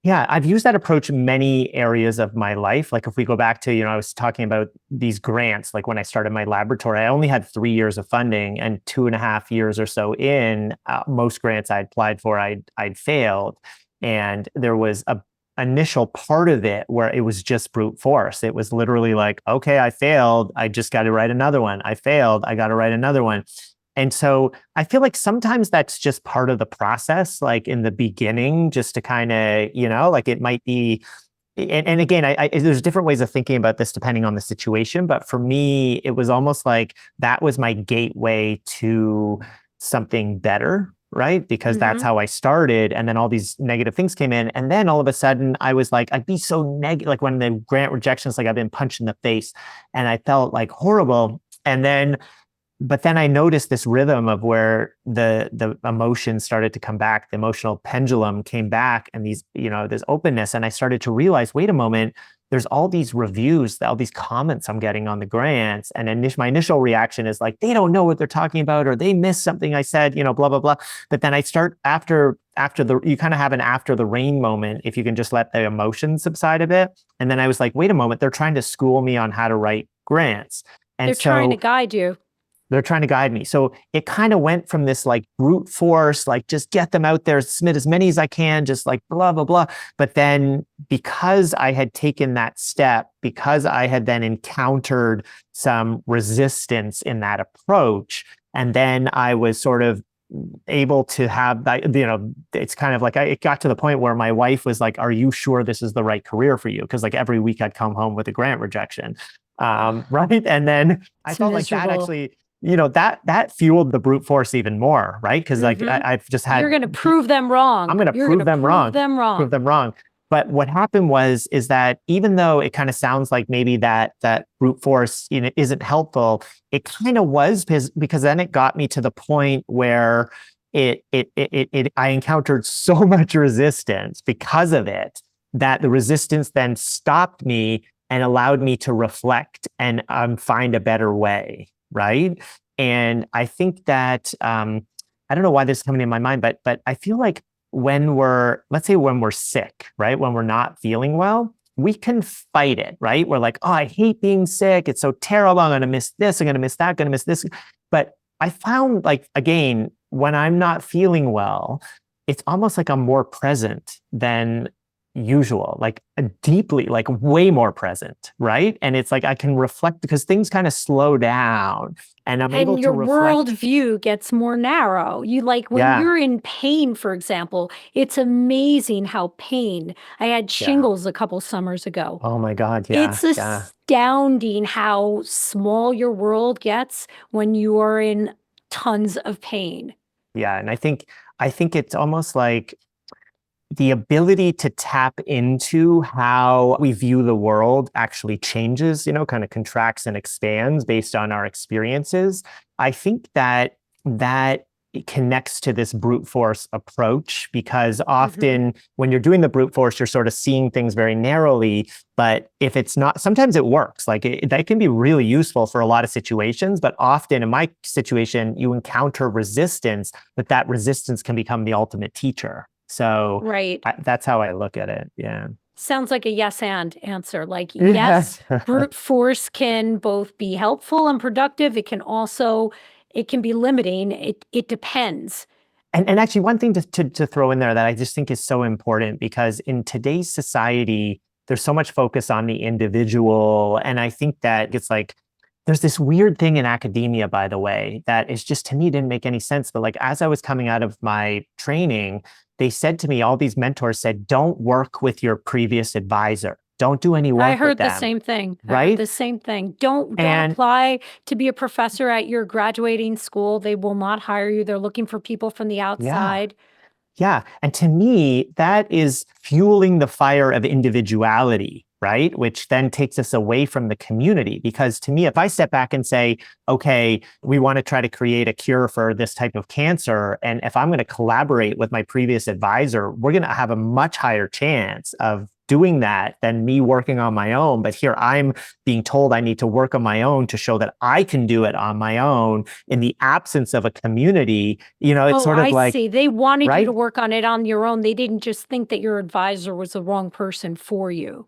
Yeah, I've used that approach in many areas of my life. Like if we go back to, I was talking about these grants, like when I started my laboratory, I only had 3 years of funding, and 2.5 years or so in, most grants I applied for, I'd failed. And there was a initial part of it where it was just brute force. It was literally like, okay, I failed. I just got to write another one. I failed. I got to write another one. And so I feel like sometimes that's just part of the process, like in the beginning, just to kind of, like it might be. And again, there's different ways of thinking about this depending on the situation. But for me, it was almost like that was my gateway to something better, right? Because that's Hmm. how I started. And then all these negative things came in. And then all of a sudden, I was like, I'd be so negative. Like when the grant rejections, like I've been punched in the face and I felt like horrible. But then I noticed this rhythm of where the emotions started to come back, the emotional pendulum came back, and this openness. And I started to realize, wait a moment, there's all these reviews, all these comments I'm getting on the grants. And my initial reaction is like, they don't know what they're talking about, or they missed something I said, blah, blah, blah. But then I start you kind of have an after the rain moment, if you can just let the emotions subside a bit. And then I was like, wait a moment, they're trying to school me on how to write grants. They're And trying to so guide you. they're trying to guide me. So it kind of went from this like brute force, like just get them out there, submit as many as I can, just like blah, blah, blah. But then because I had taken that step, because I had then encountered some resistance in that approach, and then I was sort of able to have that, it's kind of like it got to the point where my wife was like, are you sure this is the right career for you? Because like every week I'd come home with a grant rejection. Right. And then I It's felt like that miserable. actually, that fueled the brute force even more, right? Because like Hmm. I've just You're had, going to prove them wrong. I'm going to You're going prove to them prove wrong, them prove wrong. them wrong. But what happened is that even though it kind of sounds like maybe that brute force, isn't helpful, it kind of was because then it got me to the point where I encountered so much resistance because of it, that the resistance then stopped me and allowed me to reflect and find a better way, right? And I think that I don't know why this is coming in my mind, but I feel like let's say when we're sick, right? When we're not feeling well, we can fight it, right? We're like, oh, I hate being sick. It's so terrible. I'm going to miss this. I'm going to miss that. I'm going to miss this. But I found, like, again, when I'm not feeling well, it's almost like I'm more present than usual, like deeply, like way more present, right? And it's like I can reflect because things kind of slow down and I'm able And to your reflect. worldview gets more narrow. You like when Yeah, you're in pain, for example, it's amazing how pain. I had yeah. shingles a couple summers ago. Oh my God, yeah, It's yeah, astounding how small your world gets when you are in tons of pain. yeah. And I think it's almost like the ability to tap into how we view the world actually changes, kind of contracts and expands based on our experiences. I think that it connects to this brute force approach because Mhm. often when you're doing the brute force, you're sort of seeing things very narrowly. But if it's not, sometimes it works. Like that can be really useful for a lot of situations. But often in my situation, you encounter resistance, but that resistance can become the ultimate teacher. So Right. that's how I look at it. Yeah. Sounds like a yes and answer. Like, yes, Yes. brute force can both be helpful and productive. It can be limiting. It depends. And actually, one thing to throw in there that I just think is so important because in today's society, there's so much focus on the individual. And I think that it's like, there's this weird thing in academia, by the way, that is just to me didn't make any sense. But like, as I was coming out of my training, they said to me, all these mentors said, don't work with your previous advisor. Don't do any I work with heard the them. same thing. I heard Right. the same thing. Don't And apply to be a professor at your graduating school. They will not hire you. They're looking for people from the yeah. outside. Yeah. And to me, that is fueling the fire of individuality, right? Which then takes us away from the community. Because to me, if I step back and say, okay, we want to try to create a cure for this type of cancer, and if I'm going to collaborate with my previous advisor, we're going to have a much higher chance of doing that than me working on my own. But here I'm being told I need to work on my own to show that I can do it on my own in the absence of a community. It's Oh, sort of I like, see. They wanted you to right? work on it on your own. They didn't just think that your advisor was the wrong person for you.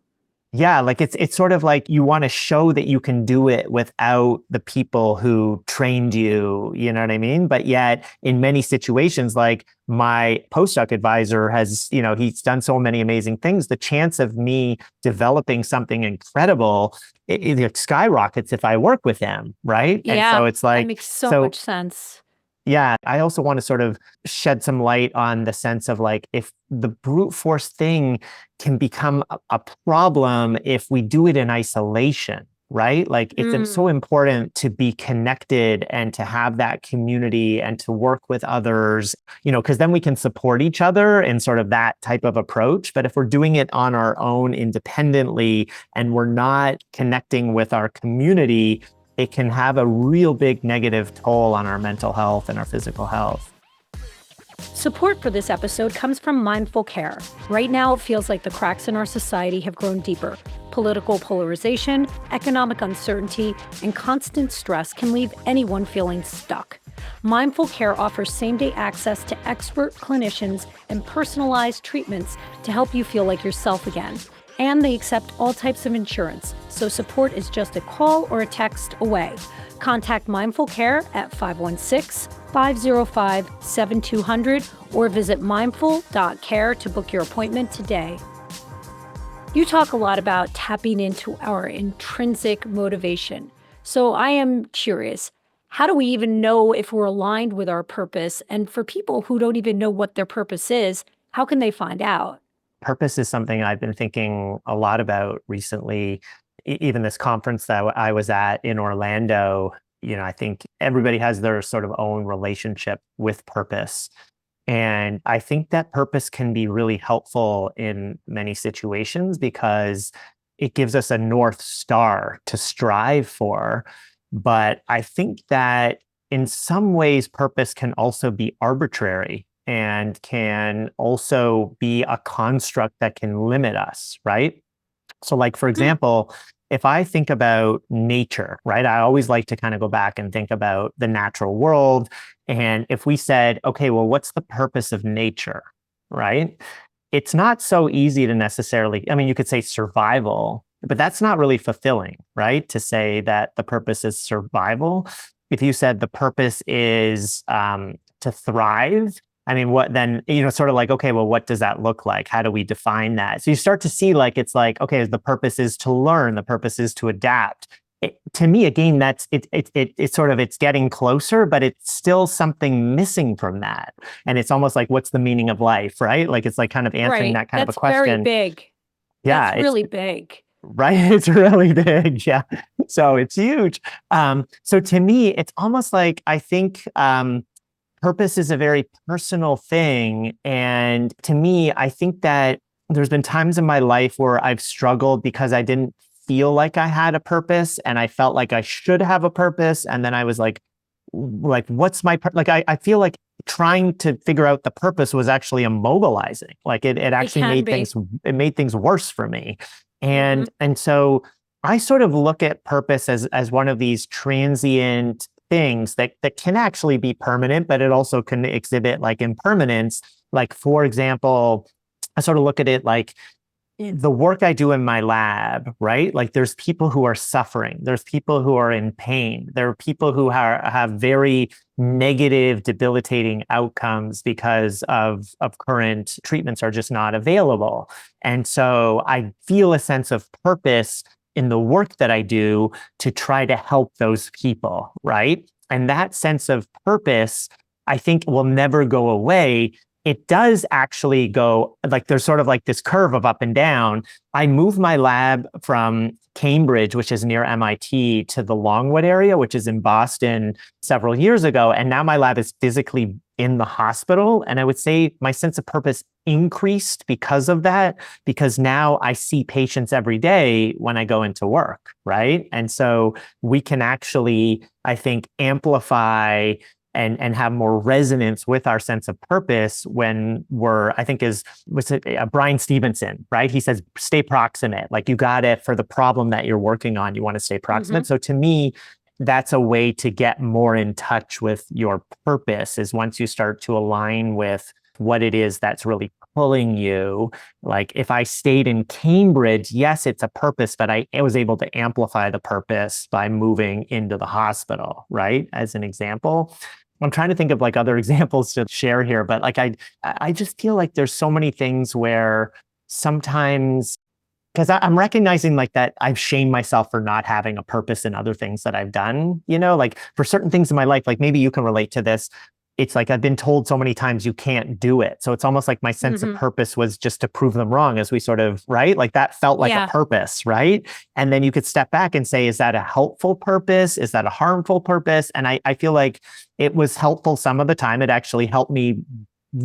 Yeah, like it's sort of like you want to show that you can do it without the people who trained you, you know what I mean? But yet in many situations, like my postdoc advisor has, he's done so many amazing things. The chance of me developing something incredible, it skyrockets if I work with him, right? And so Yeah, it's that like, makes so so much sense. yeah, I also want to sort of shed some light on the sense of like if the brute force thing can become a problem if we do it in isolation, right? Like it's so Mm. important to be connected and to have that community and to work with others, because then we can support each other in sort of that type of approach. But if we're doing it on our own independently and we're not connecting with our community, it can have a real big negative toll on our mental health and our physical health. Support for this episode comes from Mindful Care. Right now, it feels like the cracks in our society have grown deeper. Political polarization, economic uncertainty, and constant stress can leave anyone feeling stuck. Mindful Care offers same-day access to expert clinicians and personalized treatments to help you feel like yourself again. And they accept all types of insurance, so support is just a call or a text away. Contact Mindful Care at 516-505-7200 or visit mindful.care to book your appointment today. You talk a lot about tapping into our intrinsic motivation. So I am curious, how do we even know if we're aligned with our purpose? And for people who don't even know what their purpose is, how can they find out? Purpose is something I've been thinking a lot about recently. Even this conference that I was at in Orlando, I think everybody has their sort of own relationship with purpose. And I think that purpose can be really helpful in many situations because it gives us a North Star to strive for. But I think that in some ways, purpose can also be arbitrary and can also be a construct that can limit us, right? So, like, for Hmm. example, if I think about nature, right, I always like to kind of go back and think about the natural world. And if we said, okay, well, what's the purpose of nature, right? it's not so easy to necessarily, I mean, you could say survival, but that's not really fulfilling, right? To say that the purpose is survival. If you said the purpose is to thrive, I mean, what then, sort of like, okay, well, what does that look like? How do we define that? So you start to see like, it's like, okay, the purpose is to learn, the purpose is to adapt. To me, again, it's sort of, it's getting closer, but it's still something missing from that. And it's almost like, what's the meaning of life, right? Like, it's like kind of answering Right. that kind of a That's very question. big. Yeah, That's it's really big. right. It's really big. Yeah. So it's huge. So to me, it's almost like, I think, purpose is a very personal thing. And to me, I think that there's been times in my life where I've struggled because I didn't feel like I had a purpose and I felt like I should have a purpose. And then I was like, what's my, like, I feel like trying to figure out the purpose was actually immobilizing. Like it It actually can be. it made things worse for me. Hmm. And so I sort of look at purpose as one of these transient things that can actually be permanent, but it also can exhibit like impermanence. Like, for example, I sort of look at it like the work I do in my lab, right? Like there's people who are suffering. There's people who are in pain. There are people who have very negative, debilitating outcomes because of current treatments are just not available. And so I feel a sense of purpose in the work that I do to try to help those people, right? And that sense of purpose, I think, will never go away. It does actually go like there's sort of like this curve of up and down. I moved my lab from Cambridge, which is near MIT, to the Longwood area, which is in Boston, several years ago. And now my lab is physically in the hospital. And I would say my sense of purpose increased because of that, because now I see patients every day when I go into work, right? And so we can actually, I think, amplify and have more resonance with our sense of purpose when we're, I think was it Brian Stevenson, right? He says, stay proximate. Like you got it for the problem that you're working on. You want to stay Hmm. proximate. So to me, that's a way to get more in touch with your purpose is once you start to align with what it is that's really pulling you. Like if I stayed in Cambridge, yes, it's a purpose, but I was able to amplify the purpose by moving into the hospital, right? As an example. I'm trying to think of like other examples to share here, but like I just feel like there's so many things where sometimes because I'm recognizing like that I've shamed myself for not having a purpose in other things that I've done, like for certain things in my life, like maybe you can relate to this. It's like I've been told so many times you can't do it. So it's almost like my sense of Hmm. purpose was just to prove them wrong as we sort of, right? Like that felt like a Yeah. purpose, right? And then you could step back and say, is that a helpful purpose? Is that a harmful purpose? And I feel like it was helpful some of the time. It actually helped me,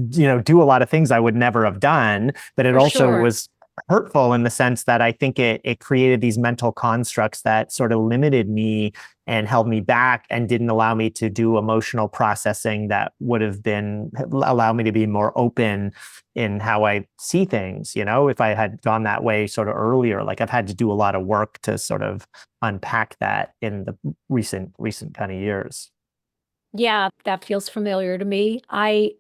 do a lot of things I would never have done, but it For also sure. was hurtful in the sense that I think it created these mental constructs that sort of limited me and held me back and didn't allow me to do emotional processing that would have been allow me to be more open in how I see things, if I had gone that way sort of earlier. Like I've had to do a lot of work to sort of unpack that in the recent kind of years. Yeah, that feels familiar to me. I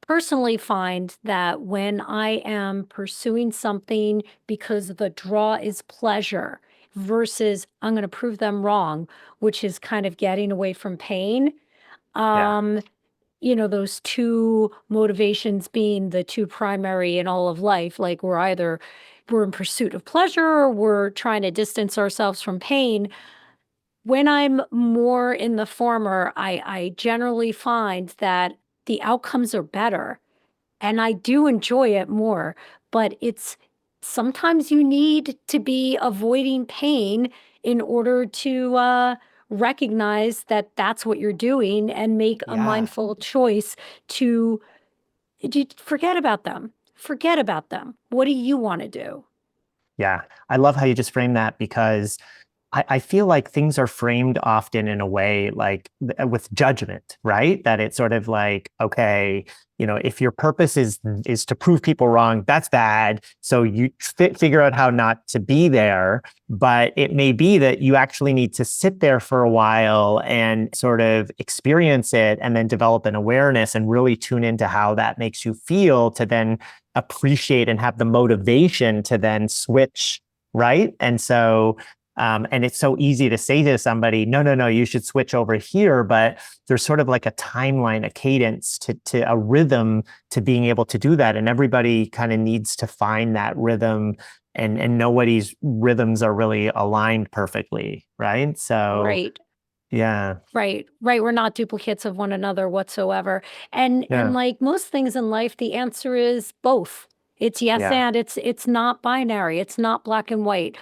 personally find that when I am pursuing something because the draw is pleasure versus I'm going to prove them wrong, which is kind of getting away from pain. Yeah. Um, those two motivations being the two primary in all of life, like we're in pursuit of pleasure or we're trying to distance ourselves from pain. When I'm more in the former, I generally find that the outcomes are better and I do enjoy it more, but it's sometimes you need to be avoiding pain in order to recognize that that's what you're doing and make a Yeah. mindful choice to forget about them. Forget about them. What do you want to do? Yeah. I love how you just frame that because I feel like things are framed often in a way like with judgment, right? That it's sort of like, okay, if your purpose is to prove people wrong, that's bad. So you figure out how not to be there. But it may be that you actually need to sit there for a while and sort of experience it and then develop an awareness and really tune into how that makes you feel to then appreciate and have the motivation to then switch, right? And it's so easy to say to somebody, no, no, no, you should switch over here. But there's sort of like a timeline, a cadence to a rhythm to being able to do that. And everybody kind of needs to find that rhythm, and nobody's rhythms are really aligned perfectly. Right. So, Right. yeah. Right. Right. We're not duplicates of one another whatsoever. And Yeah. like most things in life, the answer is both. It's yes Yeah. and it's not binary. It's not black and white.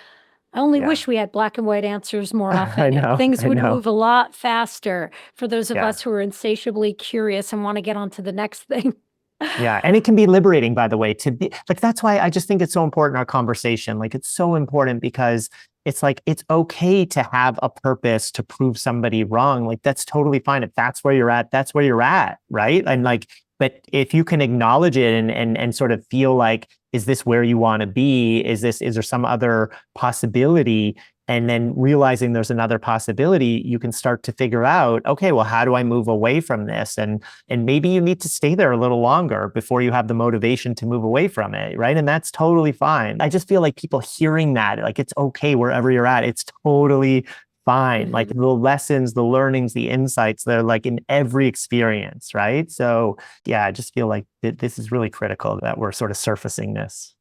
I only Yeah. wish we had black and white answers more I often. know. Things I would know. move a lot faster for those of Yeah. us who are insatiably curious and want to get on to the next thing. Yeah. And it can be liberating, by the way, to be like, that's why I just think it's so important in our conversation. Like, it's so important because it's like, it's okay to have a purpose to prove somebody wrong. Like, that's totally fine. If that's where you're at, that's where you're at. Right. And like, but if you can acknowledge it and sort of feel like, is this where you want to be? Is there some other possibility? And then realizing there's another possibility, you can start to figure out, okay, well, how do I move away from this? And maybe you need to stay there a little longer before you have the motivation to move away from it, right? And that's totally fine. I just feel like people hearing that, like, it's okay wherever you're at, it's totally fine. Mhm. Like, the lessons, the learnings, the insights, they're like in every experience, right? So yeah, I just feel like this is really critical that we're sort of surfacing this.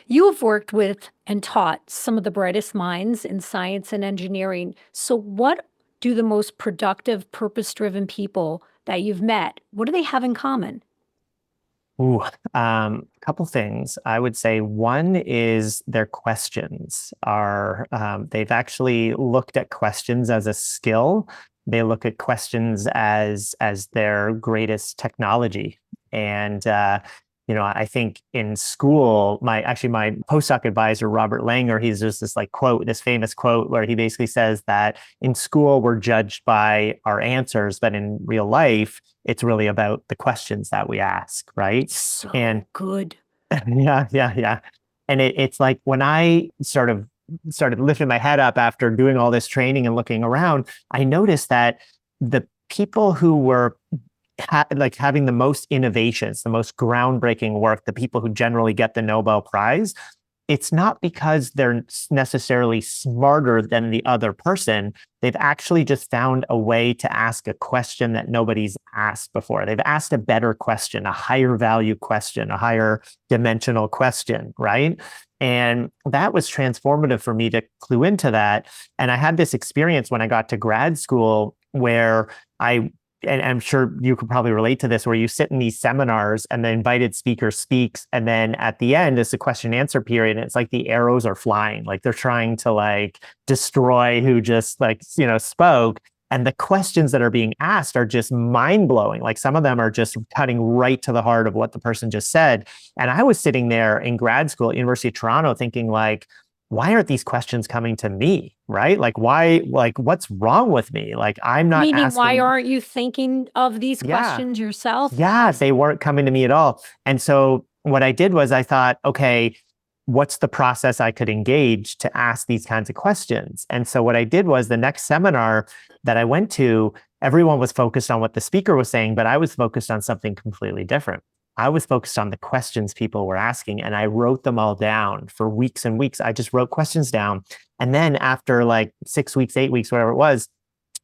You have worked with and taught some of the brightest minds in science and engineering. So, what do the most productive, purpose driven people that you've met, what do they have in common? Ooh, couple things. I would say one is their questions are, they've actually looked at questions as a skill. They look at questions as their greatest technology. And I think in school, my postdoc advisor, Robert Langer, he's just this like quote, this famous quote where he basically says that in school we're judged by our answers, but in real life, it's really about the questions that we ask, right? So And good. yeah, yeah, yeah. And it's like when I sort of started lifting my head up after doing all this training and looking around, I noticed that the people who were like having the most innovations, the most groundbreaking work, the people who generally get the Nobel Prize, it's not because they're necessarily smarter than the other person. They've actually just found a way to ask a question that nobody's asked before. They've asked a better question, a higher value question, a higher dimensional question, right? And that was transformative for me to clue into that. And I had this experience when I got to grad school where and I'm sure you could probably relate to this, where you sit in these seminars and the invited speaker speaks. And then at the end, it's a question and answer period. And it's like the arrows are flying, like they're trying to like destroy who just like, spoke. And the questions that are being asked are just mind blowing. Like some of them are just cutting right to the heart of what the person just said. And I was sitting there in grad school at University of Toronto thinking like, why aren't these questions coming to me? Right? Like, why, like, what's wrong with me? Like, I'm not Meaning, why asking. aren't you thinking of these Yeah. questions yourself? Yeah. They weren't coming to me at all. And so what I did was I thought, okay, what's the process I could engage to ask these kinds of questions? And so what I did was the next seminar that I went to, everyone was focused on what the speaker was saying, but I was focused on something completely different. I was focused on the questions people were asking, and I wrote them all down for weeks and weeks. I just wrote questions down. And then after like 6 weeks, 8 weeks, whatever it was,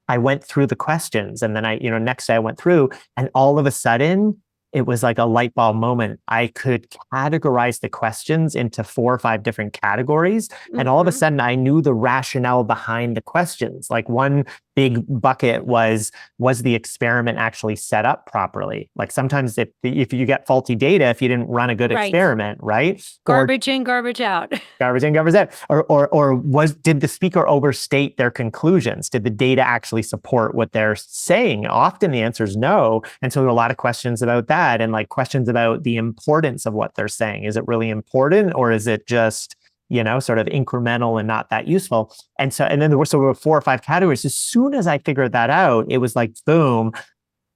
I went through the questions, and then next day I went through, and all of a sudden it was like a light bulb moment. I could categorize the questions into 4 or 5 different categories. And all of a Mhm. sudden I knew the rationale behind the questions. Like one big bucket was the experiment actually set up properly? Like sometimes if you get faulty data, if you didn't run a good Right. experiment, right? Or Garbage in, garbage out. garbage in, garbage out. Or did the speaker overstate their conclusions? Did the data actually support what they're saying? Often the answer is no. And so there are a lot of questions about that, and like questions about the importance of what they're saying. Is it really important, or is it just sort of incremental and not that useful. And then there were 4 or 5 categories. As soon as I figured that out, it was like, boom,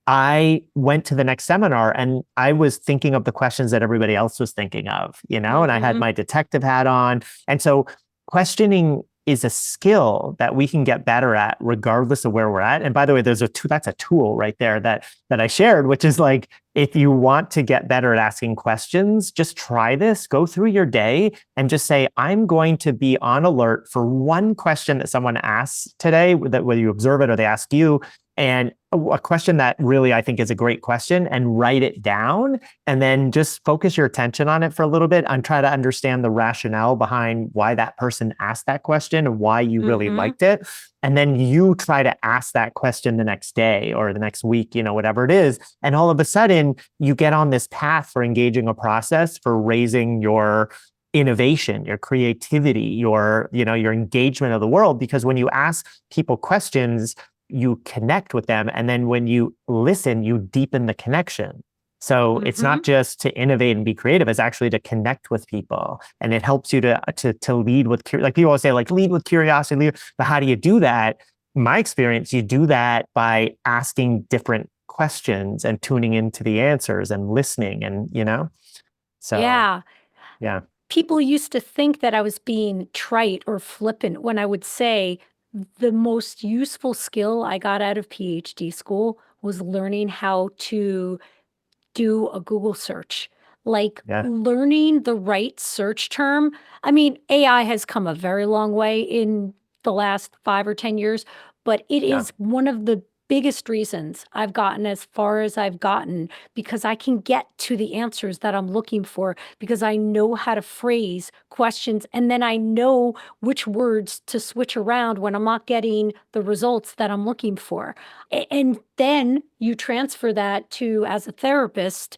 I went to the next seminar and I was thinking of the questions that everybody else was thinking of, and I had my detective hat on. And so questioning is a skill that we can get better at regardless of where we're at. And by the way, that's a tool right there that I shared, which is like, if you want to get better at asking questions, just try this, go through your day and just say, I'm going to be on alert for one question that someone asks today, that whether you observe it or they ask you, and a question that really I think is a great question, and write it down, and then just focus your attention on it for a little bit and try to understand the rationale behind why that person asked that question and why you really liked it. And then you try to ask that question the next day or the next week, whatever it is. And all of a sudden you get on this path for engaging a process for raising your innovation, your creativity, your engagement of the world. Because when you ask people questions, you connect with them. And then when you listen, you deepen the connection. So it's not just to innovate and be creative, it's actually to connect with people. And it helps you to lead with, like people always say, like, lead with curiosity. But how do you do that? In my experience, you do that by asking different questions and tuning into the answers and listening and, so. Yeah. People used to think that I was being trite or flippant when I would say, the most useful skill I got out of PhD school was learning how to do a Google search, like learning the right search term. I mean, AI has come a very long way in the last 5 or 10 years, but it is one of the biggest reasons I've gotten as far as I've gotten, because I can get to the answers that I'm looking for because I know how to phrase questions, and then I know which words to switch around when I'm not getting the results that I'm looking for. And then you transfer that to, as a therapist,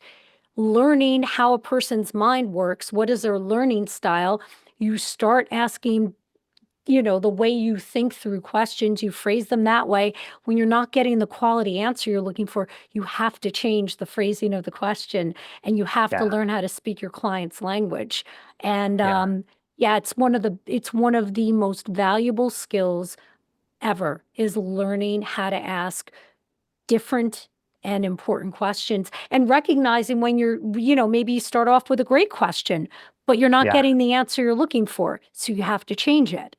learning how a person's mind works. What is their learning style? You start asking, the way you think through questions, you phrase them that way. When you're not getting the quality answer you're looking for, you have to change the phrasing of the question, and you have to learn how to speak your client's language. And it's one of the most valuable skills ever, is learning how to ask different and important questions, and recognizing when maybe you start off with a great question, but you're not getting the answer you're looking for. So you have to change it.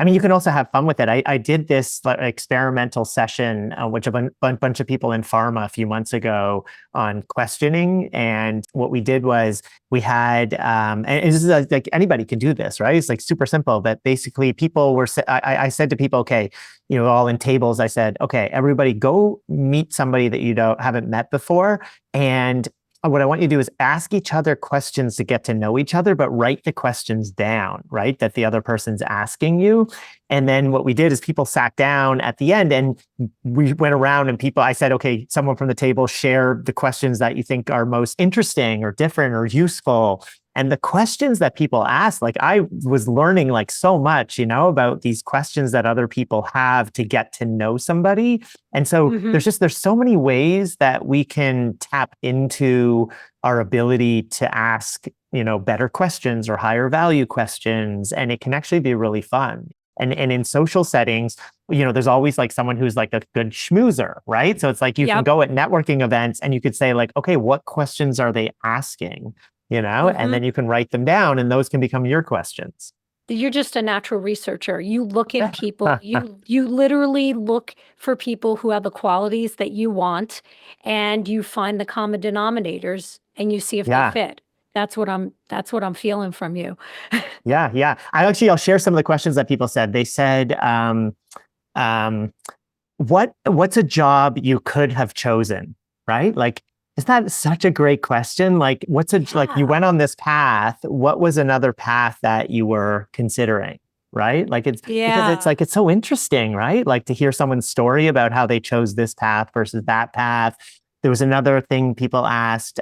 I mean, you can also have fun with it. I did this experimental session, which a bunch of people in pharma a few months ago, on questioning. And what we did was we had, and this is like anybody can do this, right? It's like super simple. But basically, people were. I said to people, okay, all in tables. I said, okay, everybody, go meet somebody that you haven't met before, and what I want you to do is ask each other questions to get to know each other, but write the questions down, right, that the other person's asking you. And then what we did is people sat down at the end and we went around, and I said, okay, someone from the table, share the questions that you think are most interesting or different or useful. And the questions that people ask, like, I was learning like so much, about these questions that other people have to get to know somebody. And so there's so many ways that we can tap into our ability to ask, better questions or higher value questions. And it can actually be really fun. And in social settings, there's always like someone who's like a good schmoozer, right? So it's like you can go at networking events and you could say like, okay, what questions are they asking? And then you can write them down, and those can become your questions. You're just a natural researcher. You look at people, you literally look for people who have the qualities that you want, and you find the common denominators and you see if they fit. That's what I'm feeling from you. Yeah. I'll share some of the questions that people said. They said, what's a job you could have chosen, right? Like, is that such a great question? Like, like you went on this path, what was another path that you were considering, right? Like because it's so interesting, right? Like to hear someone's story about how they chose this path versus that path. There was another thing people asked,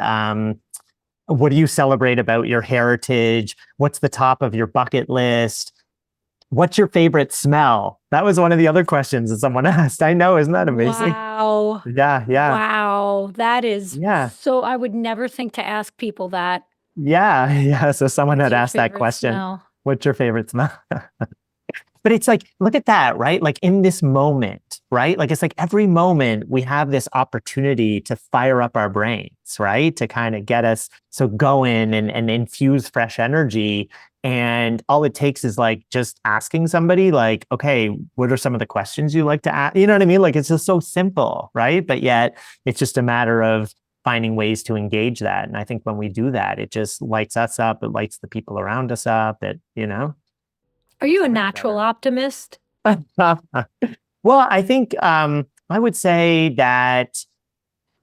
what do you celebrate about your heritage? What's the top of your bucket list? What's your favorite smell? That was one of the other questions that someone asked. I know, isn't that amazing? Wow. Yeah. Wow. That is so, I would never think to ask people that. Yeah. So someone had asked that question. Smell? What's your favorite smell? But it's like, look at that, right? Like in this moment, right? Like it's like every moment we have this opportunity to fire up our brains, right? To kind of get us so going and infuse fresh energy. And all it takes is like just asking somebody, like, okay, what are some of the questions you like to ask? You know what I mean? Like it's just so simple, right? But yet it's just a matter of finding ways to engage that. And I think when we do that, it just lights us up, it lights the people around us up, Are you a makes it natural better. optimist? Well, I think I would say that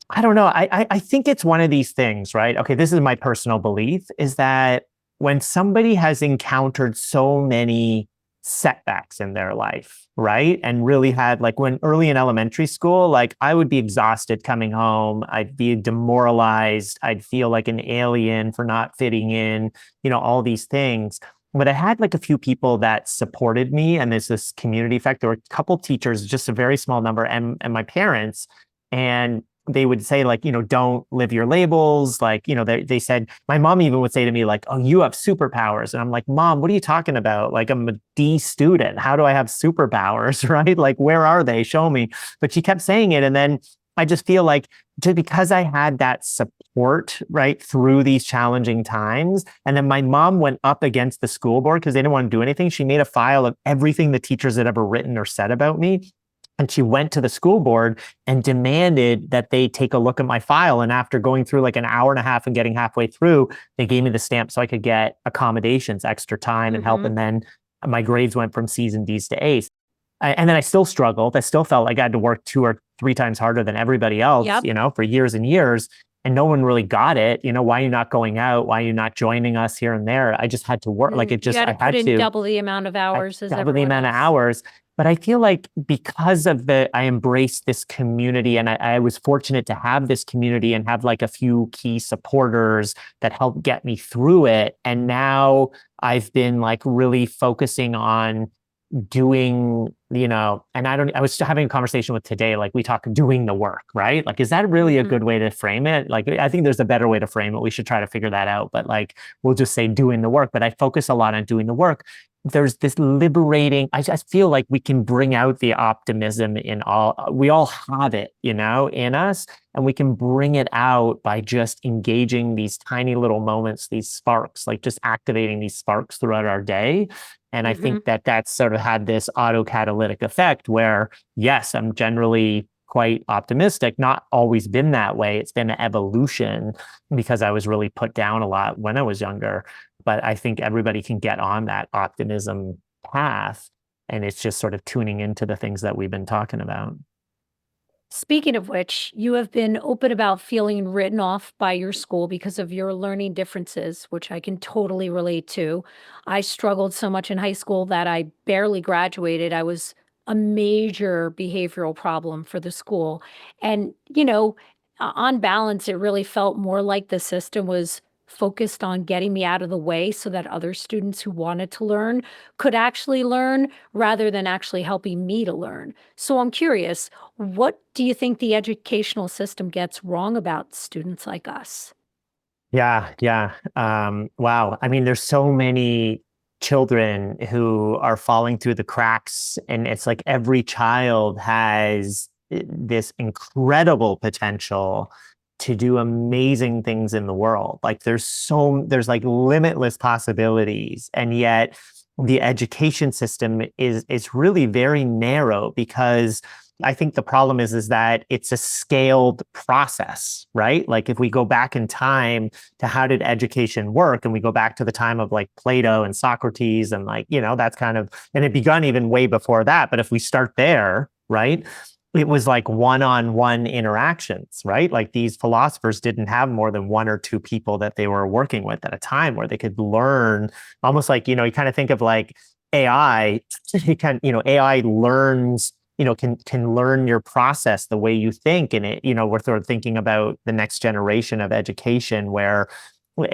I don't know. I think it's one of these things, right? Okay, this is my personal belief, is that when somebody has encountered so many setbacks in their life, right? And really had like when early in elementary school, like I would be exhausted coming home. I'd be demoralized. I'd feel like an alien for not fitting in, all these things. But I had like a few people that supported me, and there's this community effect. There were a couple teachers, just a very small number, and my parents. And they would say like, don't live your labels. Like, they said, my mom even would say to me like, oh, you have superpowers. And I'm like, Mom, what are you talking about? Like, I'm a D student. How do I have superpowers? Right? Like, where are they? Show me. But she kept saying it. And then I just feel like just because I had that support right through these challenging times. And then my mom went up against the school board because they didn't want to do anything. She made a file of everything the teachers had ever written or said about me. And she went to the school board and demanded that they take a look at my file. And after going through like an hour and a half and getting halfway through, they gave me the stamp so I could get accommodations, extra time and help. Mm-hmm. And then my grades went from C's and D's to A's. And then I still struggled. I still felt like I had to work 2 or 3 times harder than everybody else, Yep. for years and years. And no one really got it. Why are you not going out? Why are you not joining us here and there? I just had to work. Like You got to I put had in to. double the amount of I hours as double the everyone amount of else. hours. But I feel like because of I embraced this community, and I was fortunate to have this community and have like a few key supporters that helped get me through it. And now I've been like really focusing on doing, and I was having a conversation with today, like we talk doing the work, right? Like, is that really a Mm-hmm. good way to frame it? Like, I think there's a better way to frame it. We should try to figure that out. But like, we'll just say doing the work. But I focus a lot on doing the work. There's this liberating, I just feel like we can bring out the optimism we all have it, in us. And we can bring it out by just engaging these tiny little moments, these sparks, like just activating these sparks throughout our day. And I Mm-hmm. think that that's sort of had this autocatalytic effect where, yes, I'm generally quite optimistic, not always been that way. It's been an evolution because I was really put down a lot when I was younger. But I think everybody can get on that optimism path. And it's just sort of tuning into the things that we've been talking about. Speaking of which, you have been open about feeling written off by your school because of your learning differences, which I can totally relate to. I struggled so much in high school that I barely graduated. I was a major behavioral problem for the school. And, on balance, it really felt more like the system was focused on getting me out of the way so that other students who wanted to learn could actually learn rather than actually helping me to learn. So I'm curious, what do you think the educational system gets wrong about students like us? Yeah, yeah. Wow. I mean, there's so many children who are falling through the cracks, and it's like every child has this incredible potential to do amazing things in the world. Like there's like limitless possibilities, and yet the education system is really very narrow because I think the problem is that it's a scaled process, right? Like if we go back in time to how did education work, and we go back to the time of like Plato and Socrates, and like, that's kind of, and it begun even way before that. But if we start there, right? It was like one-on-one interactions, right? Like these philosophers didn't have more than one or two people that they were working with at a time where they could learn, almost like, you kind of think of like AI, AI learns, can learn your process, the way you think. And we're sort of thinking about the next generation of education where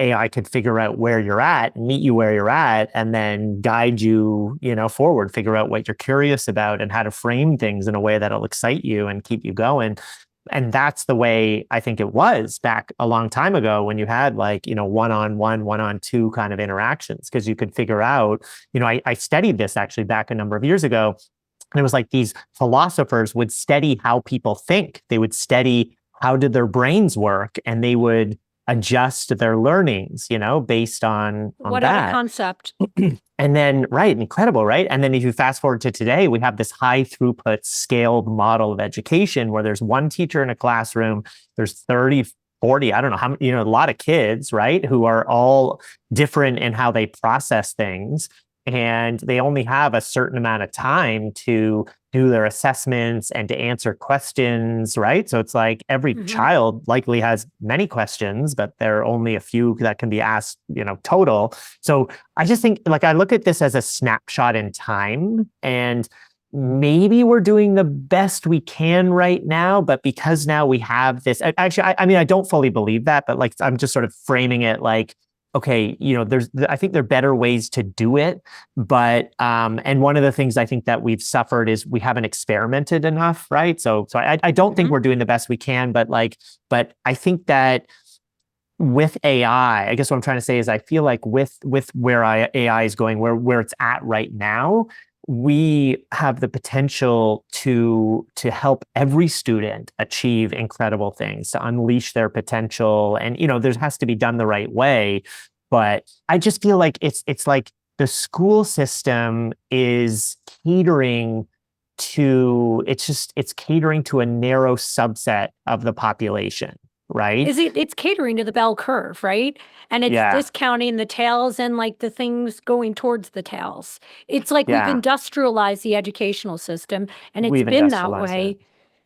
AI could figure out where you're at, meet you where you're at, and then guide you, forward, figure out what you're curious about and how to frame things in a way that'll excite you and keep you going. And that's the way I think it was back a long time ago when you had like, one-on-one, one-on-two kind of interactions, because you could figure out, I studied this actually back a number of years ago. And it was like these philosophers would study how people think. They would study how did their brains work, and they would adjust their learnings, based on What that. a concept. And then, right, incredible, right? And then if you fast forward to today, we have this high throughput scaled model of education where there's one teacher in a classroom, there's 30, 40, I don't know how many, a lot of kids, right, who are all different in how they process things. And they only have a certain amount of time to do their assessments and to answer questions, right? So it's like every child likely has many questions, but there are only a few that can be asked, total. So I just think, like, I look at this as a snapshot in time, and maybe we're doing the best we can right now, but because now we have this, actually, I mean, I don't fully believe that, but like, I'm just sort of framing it like, okay, I think there are better ways to do it, but and one of the things I think that we've suffered is we haven't experimented enough, right? So I don't think we're doing the best we can, but I think that with AI, I guess what I'm trying to say is I feel like with where AI is going, where it's at right now, we have the potential to help every student achieve incredible things, to unleash their potential. And, there has to be done the right way. But I just feel like it's like the school system is catering to, it's catering to a narrow subset of the population. Right? It's catering to the bell curve, right? And it's discounting the tails and like the things going towards the tails. It's like we've industrialized the educational system, and it's been that way.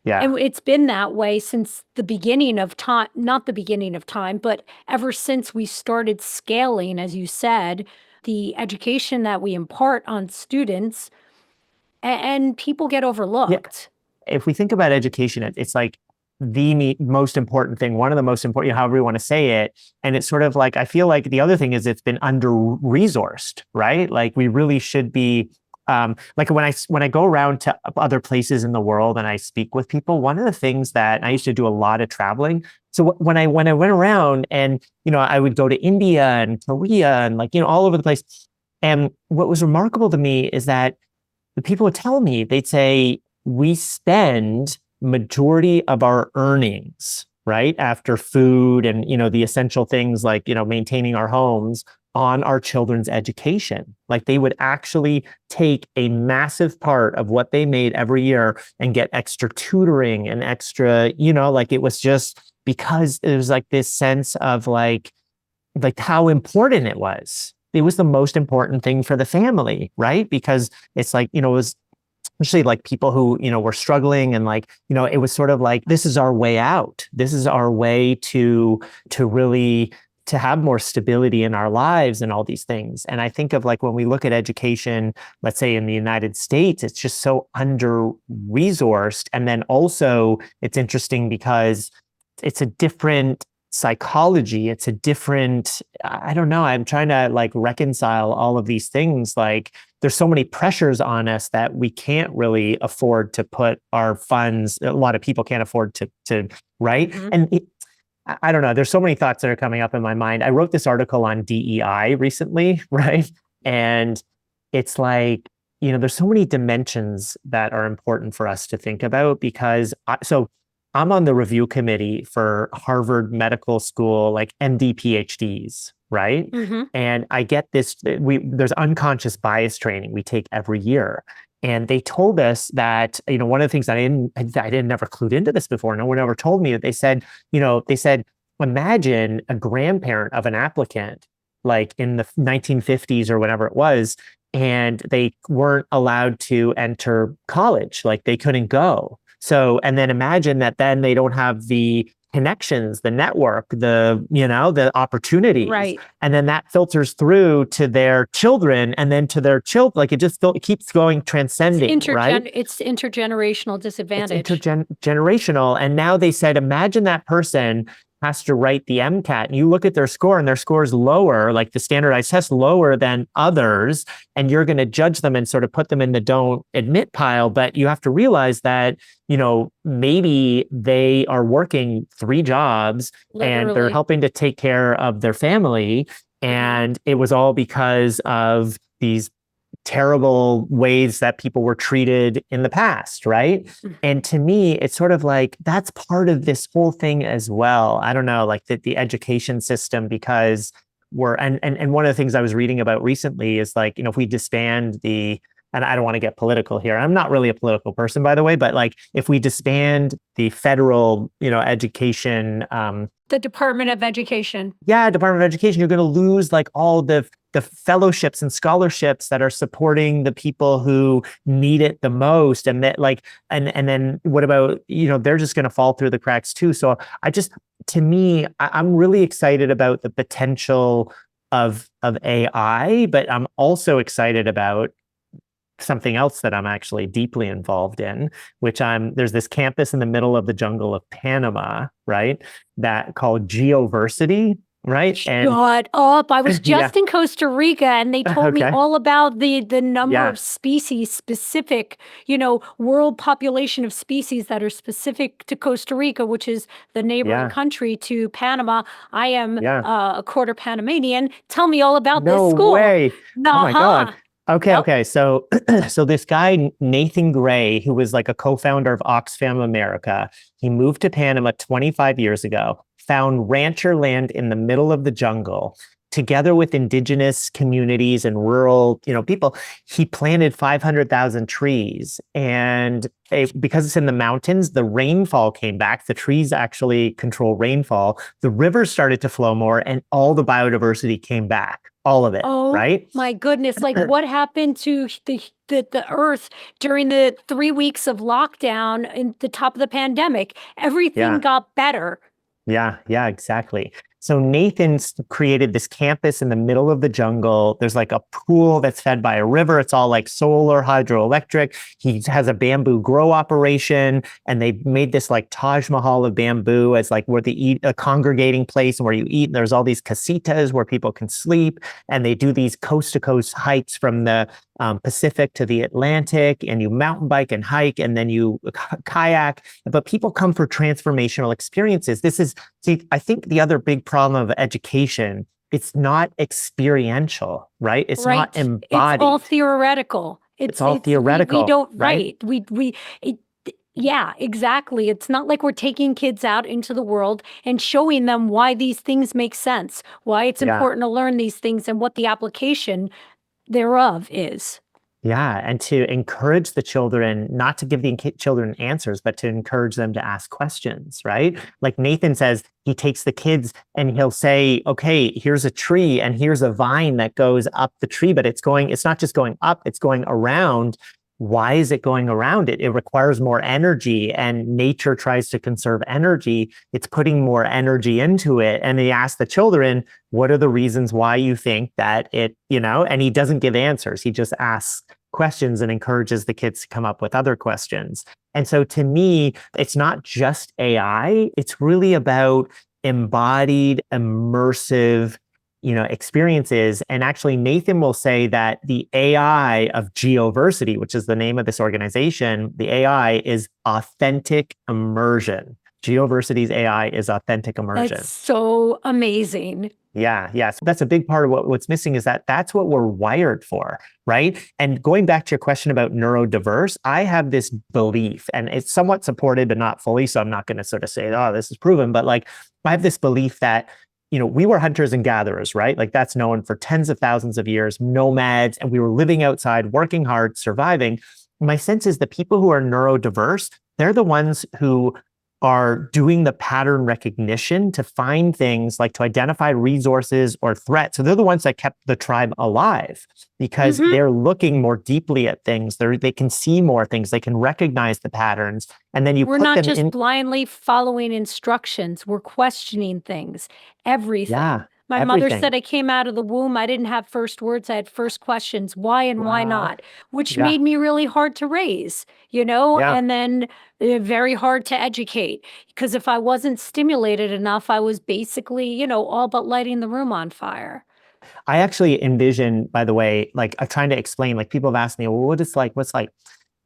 Yeah. And it's been that way since the beginning of time, not the beginning of time, but ever since we started scaling, as you said, the education that we impart on students, and people get overlooked. Yeah. If we think about education, it's like the most important thing, one of the most important, however you want to say it. And it's sort of like, I feel like the other thing is it's been under-resourced, right? Like we really should be, like when I go around to other places in the world and I speak with people, one of the things that I used to do a lot of traveling. So when I went around and, I would go to India and Korea and like, all over the place. And what was remarkable to me is that the people would tell me, they'd say, we spend majority of our earnings, right, after food and, the essential things like, maintaining our homes, on our children's education. Like they would actually take a massive part of what they made every year and get extra tutoring and extra, like it was just because it was like this sense of like how important it was. It was the most important thing for the family, right? Because it's like, it was especially like people who, were struggling, and like, it was sort of like, this is our way out. This is our way to really to have more stability in our lives and all these things. And I think of like when we look at education, let's say in the United States, it's just so under-resourced. And then also it's interesting because it's a different psychology. It's a different, I don't know, I'm trying to like reconcile all of these things. Like there's so many pressures on us that we can't really afford to put our funds. A lot of people can't afford to right? And I don't know. There's so many thoughts that are coming up in my mind. I wrote this article on DEI recently, right? And it's like, there's so many dimensions that are important for us to think about because so I'm on the review committee for Harvard Medical School, like MD PhDs, right? And I get this, there's unconscious bias training we take every year. And they told us that, one of the things I didn't never clued into this before. No one ever told me that they said, imagine a grandparent of an applicant, like in the 1950s or whatever it was, and they weren't allowed to enter college, like they couldn't go. So, and then imagine that then they don't have the connections, the network, the opportunities. Right. And then that filters through to their children and then to their children. Like it keeps going transcending, right? It's intergenerational disadvantage. It's intergenerational. And now they said, imagine that person has to write the MCAT, and you look at their score and their score is lower, like the standardized test lower than others, and you're going to judge them and sort of put them in the don't admit pile. But you have to realize that, maybe they are working 3 jobs and they're Literally. helping to take care of their family. And it was all because of these terrible ways that people were treated in the past, right? And to me, it's sort of like that's part of this whole thing as well. I don't know, like the education system, because and one of the things I was reading about recently is like, if we disband and I don't want to get political here. I'm not really a political person, by the way, but like if we disband the federal, education, The Department of Education. Department of Education, you're going to lose like all the fellowships and scholarships that are supporting the people who need it the most. And that like, and then what about, they're just going to fall through the cracks too. So to me, I'm really excited about the potential of AI, but I'm also excited about something else that I'm actually deeply involved in, there's this campus in the middle of the jungle of Panama, right? That called Geoversity, right? Shut up. I was just in Costa Rica and they told me all about the number of species specific, world population of species that are specific to Costa Rica, which is the neighboring country to Panama. I am a quarter Panamanian. Tell me all about this school. No way. Oh my God. Okay. So this guy, Nathan Gray, who was like a co-founder of Oxfam America, he moved to Panama 25 years ago, found rancher land in the middle of the jungle, together with indigenous communities and rural, people. He planted 500,000 trees, and because it's in the mountains, the rainfall came back. The trees actually control rainfall. The rivers started to flow more, and all the biodiversity came back. All of it, right? Oh my goodness. Like what happened to the earth during the 3 weeks of lockdown in the top of the pandemic? Everything got better. Yeah, exactly. So Nathan's created this campus in the middle of the jungle. There's like a pool that's fed by a river. It's all like solar, hydroelectric. He has a bamboo grow operation, and they made this like Taj Mahal of bamboo as like where they eat, a congregating place and where you eat. And there's all these casitas where people can sleep, and they do these coast to coast hikes from the Pacific to the Atlantic, and you mountain bike and hike, and then you kayak. But people come for transformational experiences. I think the other big problem of education, it's not experiential, right? It's not embodied. It's all theoretical. It's all theoretical. We don't, right? Yeah, exactly. It's not like we're taking kids out into the world and showing them why these things make sense, why it's important to learn these things, and what the application thereof is. Yeah, and to encourage the children, not to give the children answers, but to encourage them to ask questions, right? Like Nathan says, he takes the kids and he'll say, okay, here's a tree and here's a vine that goes up the tree, but it's not just going up, it's going around. Why is it going around it? It requires more energy, and nature tries to conserve energy. It's putting more energy into it. And he asks the children, what are the reasons why you think that it, and he doesn't give answers. He just asks questions and encourages the kids to come up with other questions. And so to me, it's not just AI. It's really about embodied, immersive experiences. And actually, Nathan will say that the AI of Geoversity, which is the name of this organization, the AI is authentic immersion. Geoversity's AI is authentic immersion. That's so amazing. Yeah. So that's a big part of what's missing, is that's what we're wired for, right? And going back to your question about neurodiverse, I have this belief, and it's somewhat supported, but not fully. So I'm not going to sort of say, oh, this is proven, but like I have this belief that we were hunters and gatherers, right? Like that's known for tens of thousands of years, nomads, and we were living outside, working hard, surviving. My sense is the people who are neurodiverse, they're the ones who are doing the pattern recognition to find things, like to identify resources or threats. So they're the ones that kept the tribe alive, because they're looking more deeply at things. They can see more things. They can recognize the patterns. And then we're not just blindly following instructions. We're questioning things, everything. Yeah. My mother everything. said I came out of the womb. I didn't have first words. I had first questions. Why and why Wow. not? Which Yeah. made me really hard to raise, you know, Yeah. and then very hard to educate. Because if I wasn't stimulated enough, I was basically, you know, all but lighting the room on fire. I actually envision, by the way, like I'm trying to explain, like people have asked me, well, what's like,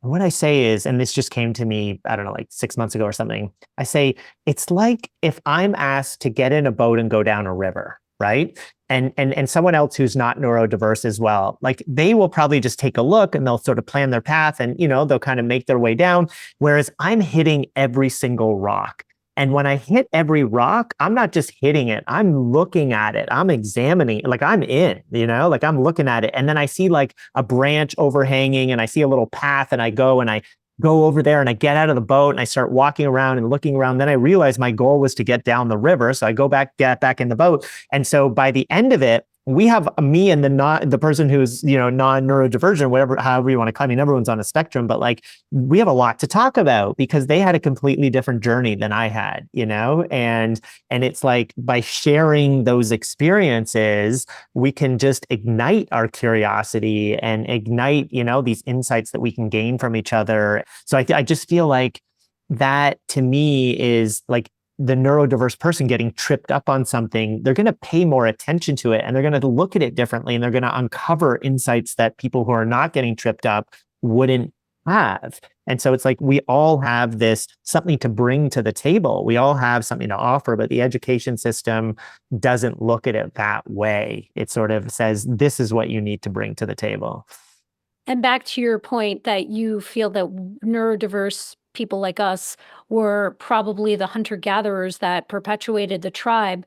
what I say is, and this just came to me, I don't know, like 6 months ago or something. I say, it's like if I'm asked to get in a boat and go down a river, right? And someone else who's not neurodiverse as well, like they will probably just take a look and they'll sort of plan their path and, you know, they'll kind of make their way down. Whereas I'm hitting every single rock. And when I hit every rock, I'm not just hitting it, I'm looking at it, I'm examining it, like I'm in, you know, like I'm looking at it. And then I see like a branch overhanging and I see a little path and I go over there and I get out of the boat and I start walking around and looking around. Then I realize my goal was to get down the river. So I get back in the boat. And so by the end of it, we have me and the person who's, you know, non-neurodivergent, whatever, however you want to call it. I mean, everyone's on a spectrum, but like we have a lot to talk about because they had a completely different journey than I had, you know, and it's like by sharing those experiences, we can just ignite our curiosity and ignite, you know, these insights that we can gain from each other. So I just feel like that to me is like the neurodiverse person getting tripped up on something, they're going to pay more attention to it and they're going to look at it differently and they're going to uncover insights that people who are not getting tripped up wouldn't have. And so it's like we all have this something to bring to the table. We all have something to offer, but the education system doesn't look at it that way. It sort of says, this is what you need to bring to the table. And back to your point that you feel that neurodiverse people like us were probably the hunter gatherers that perpetuated the tribe.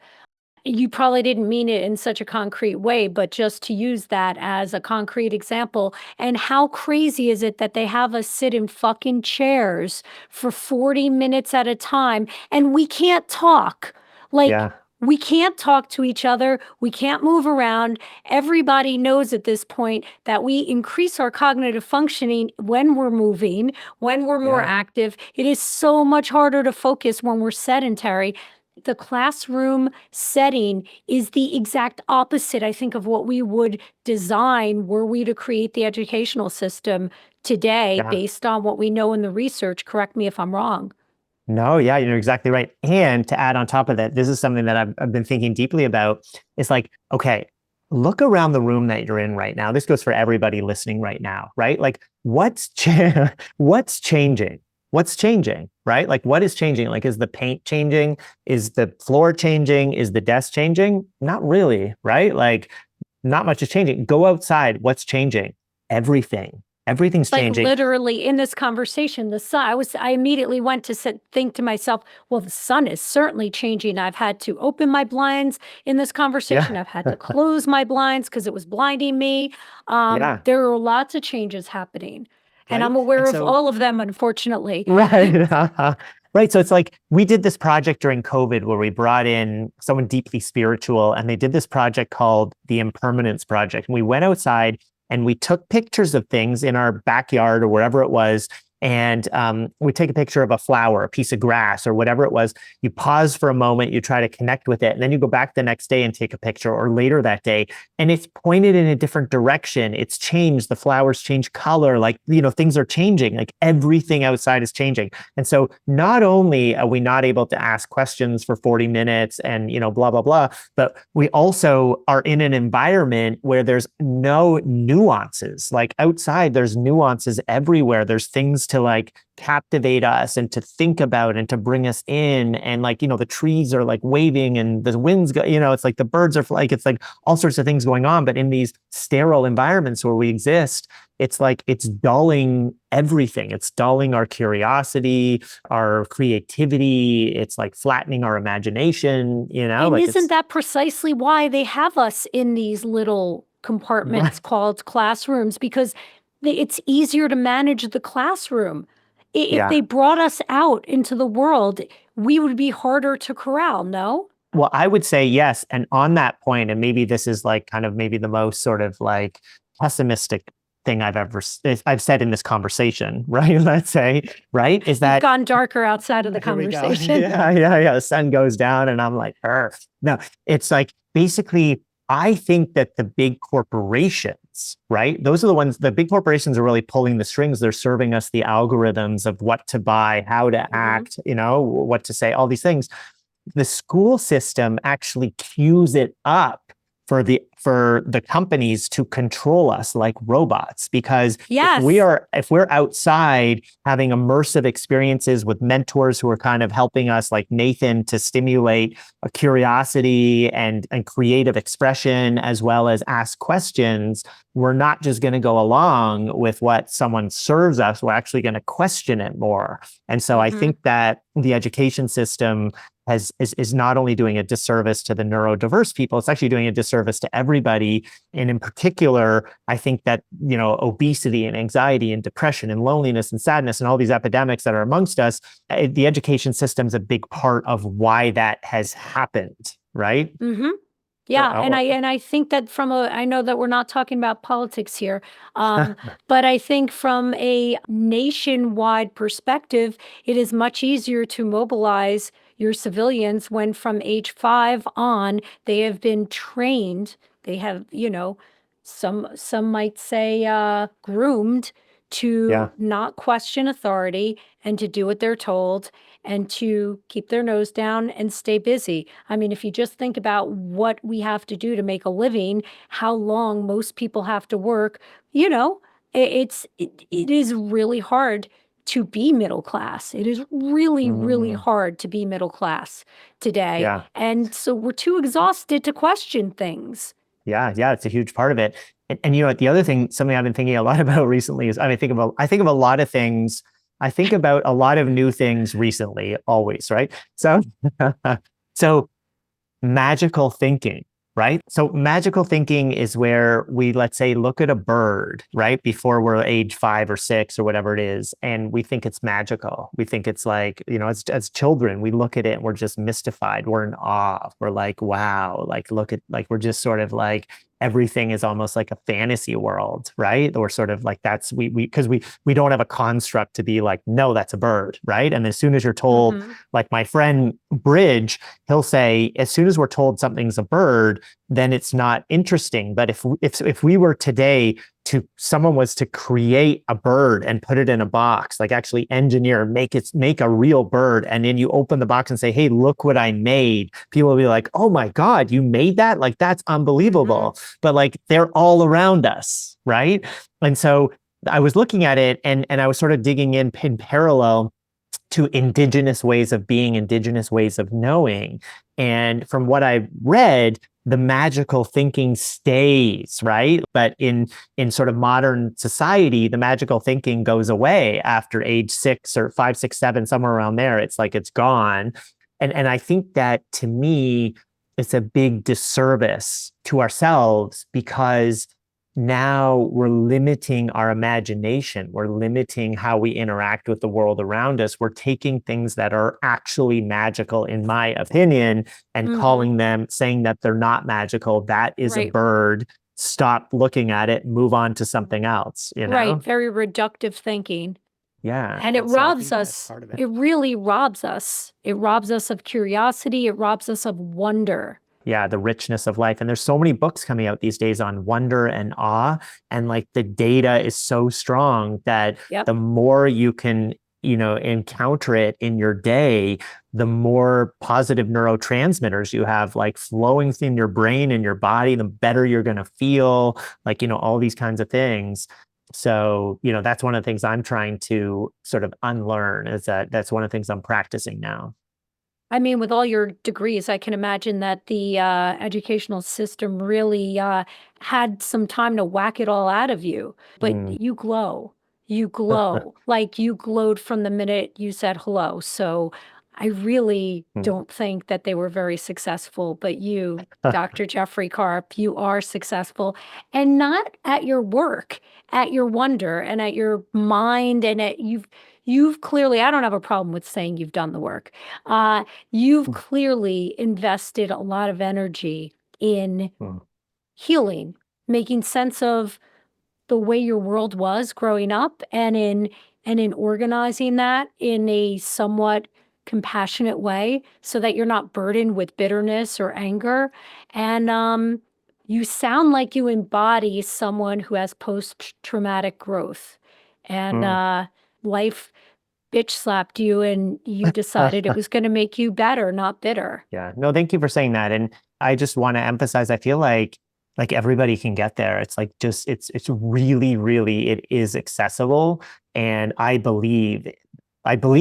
You probably didn't mean it in such a concrete way, but just to use that as a concrete example. And how crazy is it that they have us sit in fucking chairs for 40 minutes at a time and we can't talk? Like, Yeah. we can't talk to each other. We can't move around. Everybody knows at this point that we increase our cognitive functioning when we're moving, when we're more Yeah. active. It is so much harder to focus when we're sedentary. The classroom setting is the exact opposite, I think, of what we would design were we to create the educational system today Yeah. based on what we know in the research. Correct me if I'm wrong. No, yeah, you're exactly right. And to add on top of that, this is something that I've been thinking deeply about. It's like, okay, look around the room that you're in right now. This goes for everybody listening right now, right? Like, what's changing? What's changing, right? Like, what is changing? Like, is the paint changing? Is the floor changing? Is the desk changing? Not really, right? Like, not much is changing. Go outside. What's changing? Everything. Everything's Like changing. literally in this conversation, the sun, I immediately went to think to myself, well, the sun is certainly changing. I've had to open my blinds in this conversation. Yeah. I've had to close my blinds because it was blinding me. Yeah. There are lots of changes happening, and Right. I'm aware And of so, all of them, unfortunately. right. Right. So it's like we did this project during COVID where we brought in someone deeply spiritual and they did this project called the Impermanence Project. And we went outside and we took pictures of things in our backyard or wherever it was. And we take a picture of a flower, a piece of grass, or whatever it was. You pause for a moment, you try to connect with it, and then you go back the next day and take a picture, or later that day, and it's pointed in a different direction. It's changed. The flowers change color. Like, you know, things are changing. Like everything outside is changing. And so not only are we not able to ask questions for 40 minutes and, you know, blah, blah, blah, but we also are in an environment where there's no nuances. Like outside, there's nuances everywhere. There's things to like captivate us and to think about and to bring us in. And like, you know, the trees are like waving and the winds go, you know, it's like the birds are like, it's like all sorts of things going on. But in these sterile environments where we exist, it's like it's dulling everything. It's dulling our curiosity, our creativity. It's like flattening our imagination, you know, And like isn't it's that precisely why they have us in these little compartments called classrooms? Because it's easier to manage the classroom. If yeah. they brought us out into the world, we would be harder to corral, no? Well, I would say yes. And on that point, and maybe this is like kind of maybe the most sort of like pessimistic thing I've said in this conversation, right? Let's say, right? Is It's that gone darker outside of the here we go. conversation. Yeah, yeah, yeah. The sun goes down and I'm like, Earth. No, it's like basically, I think that the big corporations, right? Those are the ones, the big corporations are really pulling the strings. They're serving us the algorithms of what to buy, how to act, what to say, all these things. The school system actually cues it up for the companies to control us like robots, because Yes. if we're outside having immersive experiences with mentors who are kind of helping us, like Nathan, to stimulate a curiosity and creative expression, as well as ask questions, we're not just going to go along with what someone serves us. We're actually going to question it more. And so I think that the education system is not only doing a disservice to the neurodiverse people, it's actually doing a disservice to everybody. And in particular, I think that, obesity and anxiety and depression and loneliness and sadness and all these epidemics that are amongst us, the education system's a big part of why that has happened, right? Yeah, and I think that I know that we're not talking about politics here, but I think from a nationwide perspective, it is much easier to mobilize your civilians when from age 5 on, they have been trained. They have, some might say groomed to Yeah. not question authority and to do what they're told and to keep their nose down and stay busy. I mean, if you just think about what we have to do to make a living, how long most people have to work, it is really hard to be middle class. It is really, really Mm, hard to be middle class today. yeah. And so we're too exhausted to question things. Yeah, yeah, it's a huge part of it. And the other thing, something I've been thinking a lot about recently is, I think of a lot of things. I think about a lot of new things recently, always, right? So, so magical thinking, right? So magical thinking is where we, let's say, look at a bird, right? Before we're age 5 or 6 or whatever it is. And we think it's magical. We think it's like, as children, we look at it and we're just mystified. We're in awe. We're like, wow, like, we're just sort of like, everything is almost like a fantasy world, right? Or sort of like because we don't have a construct to be like, no, that's a bird, right? And as soon as you're told, like my friend Bridge, he'll say, as soon as we're told something's a bird, then it's not interesting. But if we were today someone was to create a bird and put it in a box, like actually engineer, make a real bird, and then you open the box and say, hey, look what I made, people will be like, oh my God, you made that? Like, that's unbelievable. But like, they're all around us, right? And so I was looking at it and I was sort of digging in parallel to indigenous ways of being, indigenous ways of knowing. And from what I've read, the magical thinking stays, right? But in sort of modern society, the magical thinking goes away after age 6 or 5, 6, 7, somewhere around there. It's like it's gone. And I think that, to me, it's a big disservice to ourselves, because now we're limiting our imagination. We're limiting how we interact with the world around us. We're taking things that are actually magical, in my opinion, and saying that they're not magical. That is a bird. Stop looking at it, move on to something else, Right. Very reductive thinking. Yeah. And it robs us. It really robs us. It robs us of curiosity. It robs us of wonder. Yeah, the richness of life. And there's so many books coming out these days on wonder and awe. And like, the data is so strong that the more you can, encounter it in your day, the more positive neurotransmitters you have, like, flowing in your brain and your body, the better you're going to feel, like, all these kinds of things. So, that's one of the things I'm trying to sort of unlearn, is that's one of the things I'm practicing now. I mean, with all your degrees, I can imagine that the educational system really had some time to whack it all out of you. But you glow. You glow. Like, you glowed from the minute you said hello. So I really don't think that they were very successful. But you, Dr. Jeffrey Karp, you are successful. And not at your work, at your wonder and at your mind. And you've clearly, I don't have a problem with saying you've done the work. You've clearly invested a lot of energy in healing, making sense of the way your world was growing up, and in organizing that in a somewhat compassionate way so that you're not burdened with bitterness or anger. And you sound like you embody someone who has post-traumatic growth. And Mm. life bitch slapped you and you decided it was going to make you better, not bitter. Yeah. No, thank you for saying that. And I just want to emphasize, I feel like everybody can get there. It's like just it's really, really it is accessible. And I believe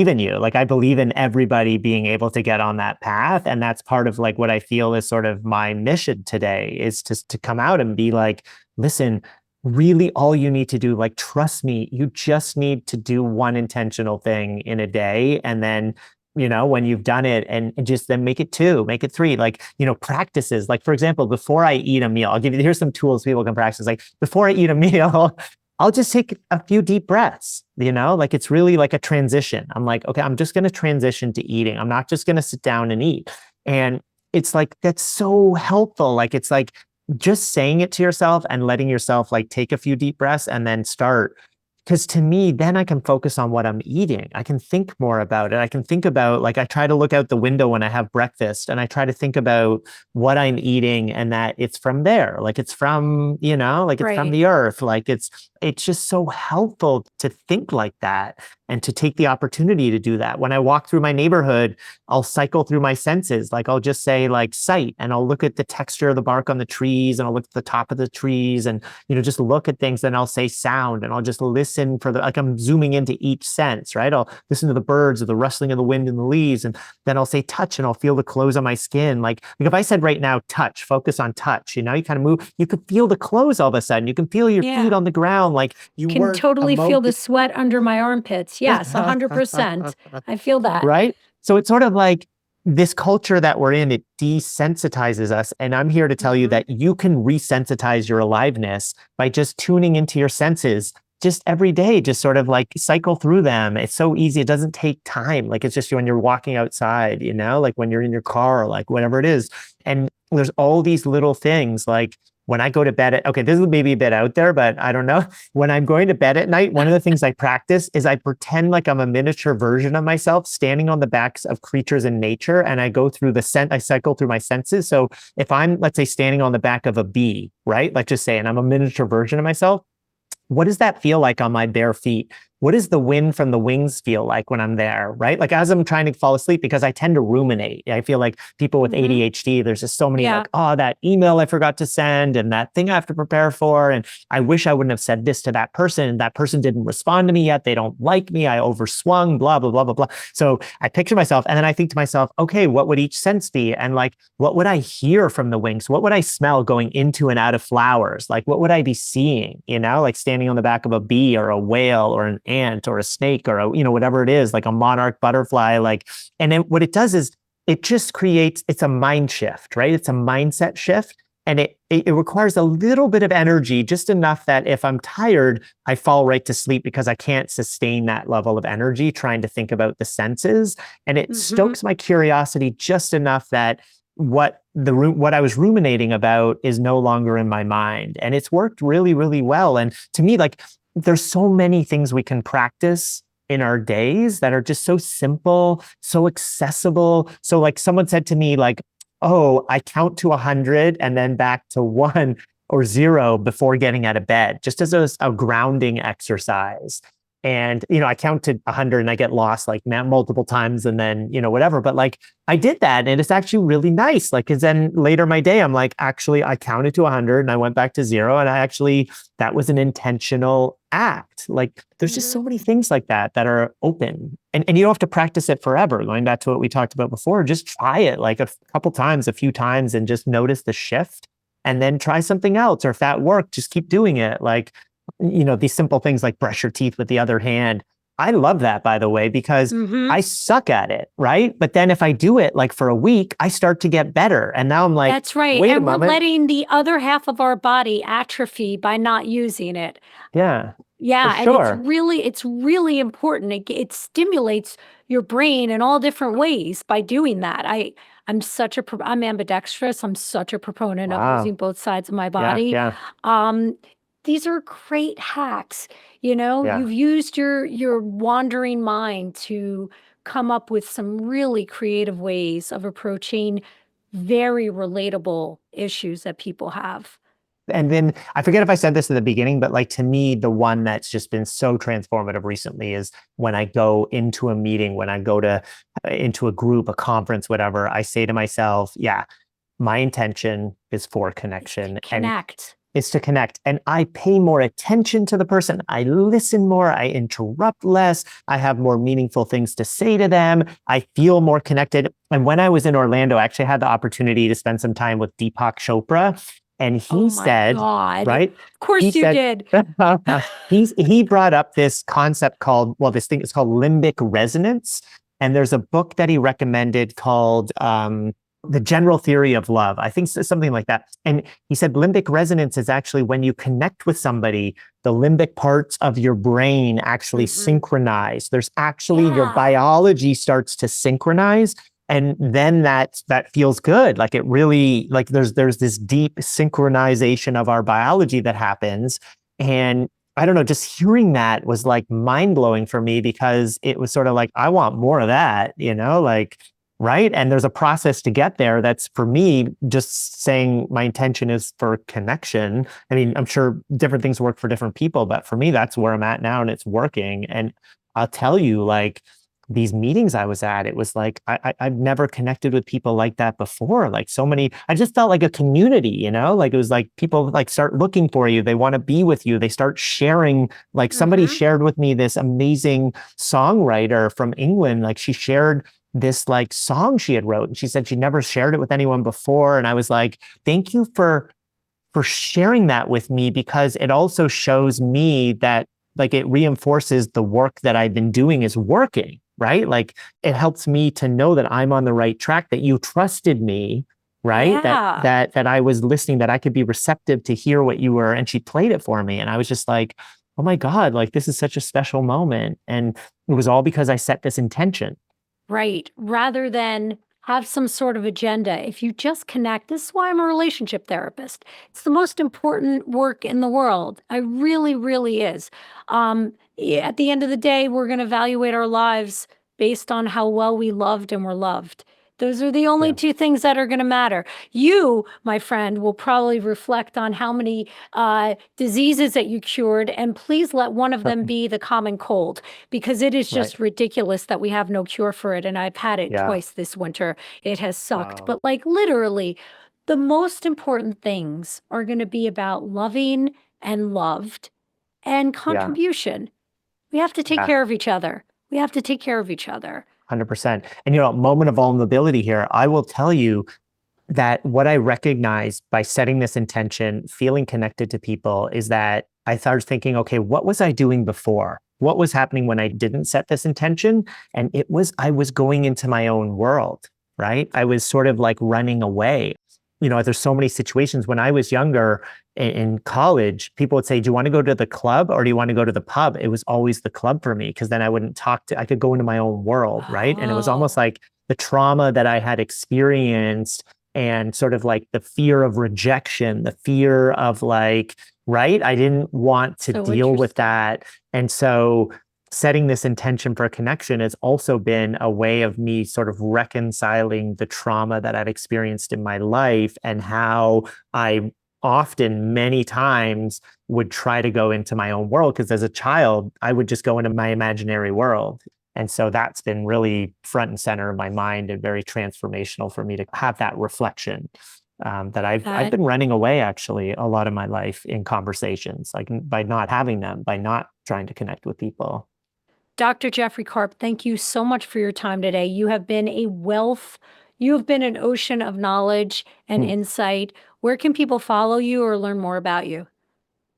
in you. Like I believe in everybody being able to get on that path. And that's part of like what I feel is sort of my mission today is to come out and be like, listen, really all you need to do, like trust me, you just need to do one intentional thing in a day. And then when you've done it and just then make it two, make it three, like, practices. Like, for example, before I eat a meal, I'll give you, here's some tools people can practice. Like before I eat a meal, I'll just take a few deep breaths, like it's really like a transition. I'm like, okay, I'm just going to transition to eating. I'm not just going to sit down and eat. And it's like, that's so helpful. Like, it's like just saying it to yourself and letting yourself like take a few deep breaths and then start. Because to me, then I can focus on what I'm eating. I can think more about it. I can think about, like, I try to look out the window when I have breakfast and I try to think about what I'm eating and that it's from there. Like it's from, like it's from Right. the earth. Like it's just so helpful to think like that and to take the opportunity to do that. When I walk through my neighborhood, I'll cycle through my senses. Like I'll just say like sight and I'll look at the texture of the bark on the trees and I'll look at the top of the trees and, just look at things. Then I'll say sound and I'll just listen for like I'm zooming into each sense, right? I'll listen to the birds or the rustling of the wind in the leaves. And then I'll say touch and I'll feel the clothes on my skin. Like if I said right now, touch, focus on touch, you kind of move, you could feel the clothes all of a sudden. You can feel your feet on the ground. Like you Can weren't totally feel the sweat under my armpits. Yes, 100%. I feel that. right? So it's sort of like this culture that we're in, it desensitizes us. And I'm here to tell you that you can resensitize your aliveness by just tuning into your senses just every day, just sort of like cycle through them. It's so easy. It doesn't take time. Like it's just when you're walking outside, like when you're in your car, like whatever it is. And there's all these little things like when I go to bed okay, this is maybe a bit out there, but I don't know. When I'm going to bed at night, one of the things I practice is I pretend like I'm a miniature version of myself standing on the backs of creatures in nature. And I go through I cycle through my senses. So if I'm, let's say, standing on the back of a bee, right? Like just saying I'm a miniature version of myself. What does that feel like on my bare feet? What does the wind from the wings feel like when I'm there, right? Like as I'm trying to fall asleep, because I tend to ruminate. I feel like people with ADHD, there's just so many like, oh, that email I forgot to send and that thing I have to prepare for. And I wish I wouldn't have said this to that person. That person didn't respond to me yet. They don't like me. I overswung, blah, blah, blah, blah, blah. So I picture myself and then I think to myself, okay, what would each sense be? And like, what would I hear from the wings? What would I smell going into and out of flowers? Like, what would I be seeing, like standing on the back of a bee or a whale or an ant or a snake or whatever it is, like a monarch butterfly, like, and then what it does is it just creates, it's a mind shift, right? It's a mindset shift. And it requires a little bit of energy, just enough that if I'm tired, I fall right to sleep because I can't sustain that level of energy trying to think about the senses. And it stokes my curiosity just enough that what I was ruminating about is no longer in my mind. And it's worked really, really well. And to me, like, there's so many things we can practice in our days that are just so simple, so accessible. So like someone said to me, like, oh, I count to 100 and then back to 1 or 0 before getting out of bed, just as a grounding exercise. And, I count to 100 and I get lost like multiple times and then, whatever. But like I did that and it's actually really nice. Like, cause then later my day, I'm like, actually, I counted to 100 and I went back to 0. And that was an intentional act. Like there's just so many things like that are open and you don't have to practice it forever. Going back to what we talked about before, just try it like a couple times, a few times and just notice the shift and then try something else. Or if that worked, just keep doing it. Like, these simple things like brush your teeth with the other hand. I love that, by the way, because I suck at it, right? But then if I do it like for a week, I start to get better. And now I'm like, that's right. Wait and a moment. We're letting the other half of our body atrophy by not using it. Yeah. Yeah. For sure. And it's really important. It stimulates your brain in all different ways by doing that. I'm ambidextrous. I'm such a proponent of using both sides of my body. Yeah. These are great hacks. You've used your wandering mind to come up with some really creative ways of approaching very relatable issues that people have. And then I forget if I said this at the beginning, but like to me, the one that's just been so transformative recently is when I go into a meeting, when I go to into a group, a conference, whatever, I say to myself, yeah, my intention is for connection and Connect. it's to connect. And I pay more attention to the person. I listen more. I interrupt less. I have more meaningful things to say to them. I feel more connected. And when I was in Orlando, I actually had the opportunity to spend some time with Deepak Chopra. And Oh he my said, God. right? Of course He you said, did. he brought up this concept called, well, this thing is called limbic resonance. And there's a book that he recommended called The General Theory of Love. I think something like that. And he said limbic resonance is actually when you connect with somebody, the limbic parts of your brain actually synchronize. There's actually your biology starts to synchronize. And then that feels good. Like it really, like there's this deep synchronization of our biology that happens. And I don't know, just hearing that was like mind blowing for me because it was sort of like, I want more of that, like, right. And there's a process to get there. That's for me, just saying my intention is for connection. I mean, I'm sure different things work for different people, but for me, that's where I'm at now and it's working. And I'll tell you, like, these meetings I was at, it was like I've never connected with people like that before. Like so many, I just felt like a community, like it was like people like start looking for you. They want to be with you. They start sharing. Like somebody shared with me this amazing songwriter from England. Like she shared this like song she had wrote, and she said she never shared it with anyone before. And I was like, thank you for sharing that with me because it also shows me that like it reinforces the work that I've been doing is working, right? Like it helps me to know that I'm on the right track, that you trusted me, right? That I was listening, that I could be receptive to hear what you were, and she played it for me. And I was just like, oh my God, like this is such a special moment. And it was all because I set this intention. Right. Rather than have some sort of agenda, if you just connect, this is why I'm a relationship therapist. It's the most important work in the world. I really, really is. At the end of the day, we're going to evaluate our lives based on how well we loved and were loved. Those are the only Yeah. two things that are going to matter. You, my friend, will probably reflect on how many diseases that you cured, and please let one of them be the common cold, because it is Right. just ridiculous that we have no cure for it. And I've had it Yeah. twice this winter. It has sucked. Wow. But like literally, the most important things are going to be about loving and loved and Yeah. contribution. We have to take Yeah. care of each other. We have to take care of each other. 100%. And, moment of vulnerability here, I will tell you that what I recognize by setting this intention, feeling connected to people, is that I started thinking, okay, what was I doing before? What was happening when I didn't set this intention? And I was going into my own world, right? I was sort of like running away. There's so many situations when I was younger in college, people would say, do you want to go to the club or do you want to go to the pub? It was always the club for me because then I could go into my own world, right? And it was almost like the trauma that I had experienced and sort of like the fear of rejection, the fear of like, right? I didn't want to deal with that. And so setting this intention for a connection has also been a way of me sort of reconciling the trauma that I've experienced in my life and how I often, many times, would try to go into my own world. Because as a child, I would just go into my imaginary world. And so that's been really front and center of my mind and very transformational for me to have that reflection that I've been running away actually a lot of my life in conversations, like by not having them, by not trying to connect with people. Dr. Jeffrey Karp, thank you so much for your time today. You have been a wealth, you have been an ocean of knowledge and insight. Where can people follow you or learn more about you?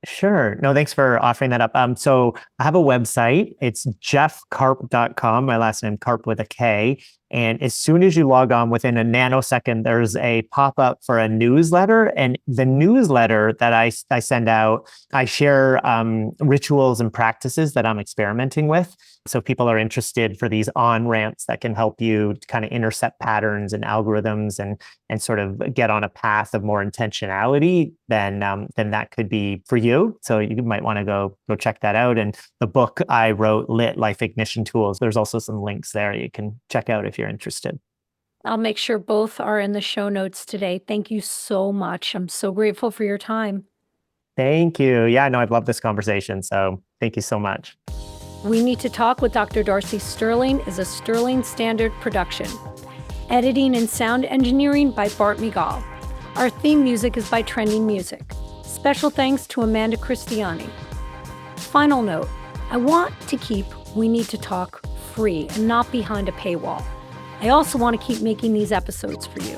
Sure. No, thanks for offering that up. So I have a website. It's jeffkarp.com. My last name, Karp with a K. And as soon as you log on, within a nanosecond, there's a pop-up for a newsletter. And the newsletter that I send out, I share rituals and practices that I'm experimenting with. So people are interested for these on-ramps that can help you kind of intercept patterns and algorithms and sort of get on a path of more intentionality, then that could be for you. So you might want to go check that out. And the book I wrote, Lit Life Ignition Tools, there's also some links there you can check out if you're interested. I'll make sure both are in the show notes today. Thank you so much. I'm so grateful for your time. Thank you. Yeah, no, I've loved this conversation. So thank you so much. We Need to Talk with Dr. Darcy Sterling is a Sterling Standard production. Editing and sound engineering by Bart Migal. Our theme music is by Trending Music. Special thanks to Amanda Cristiani. Final note, I want to keep We Need to Talk free and not behind a paywall. I also want to keep making these episodes for you.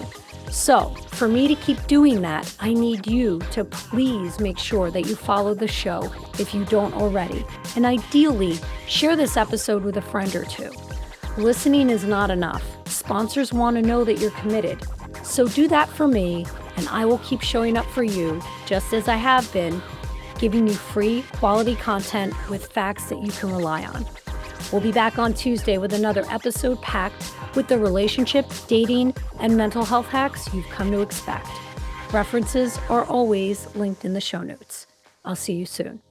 So, for me to keep doing that, I need you to please make sure that you follow the show if you don't already. And ideally, share this episode with a friend or two. Listening is not enough. Sponsors want to know that you're committed. So do that for me, and I will keep showing up for you, just as I have been, giving you free, quality content with facts that you can rely on. We'll be back on Tuesday with another episode packed with the relationship, dating, and mental health hacks you've come to expect. References are always linked in the show notes. I'll see you soon.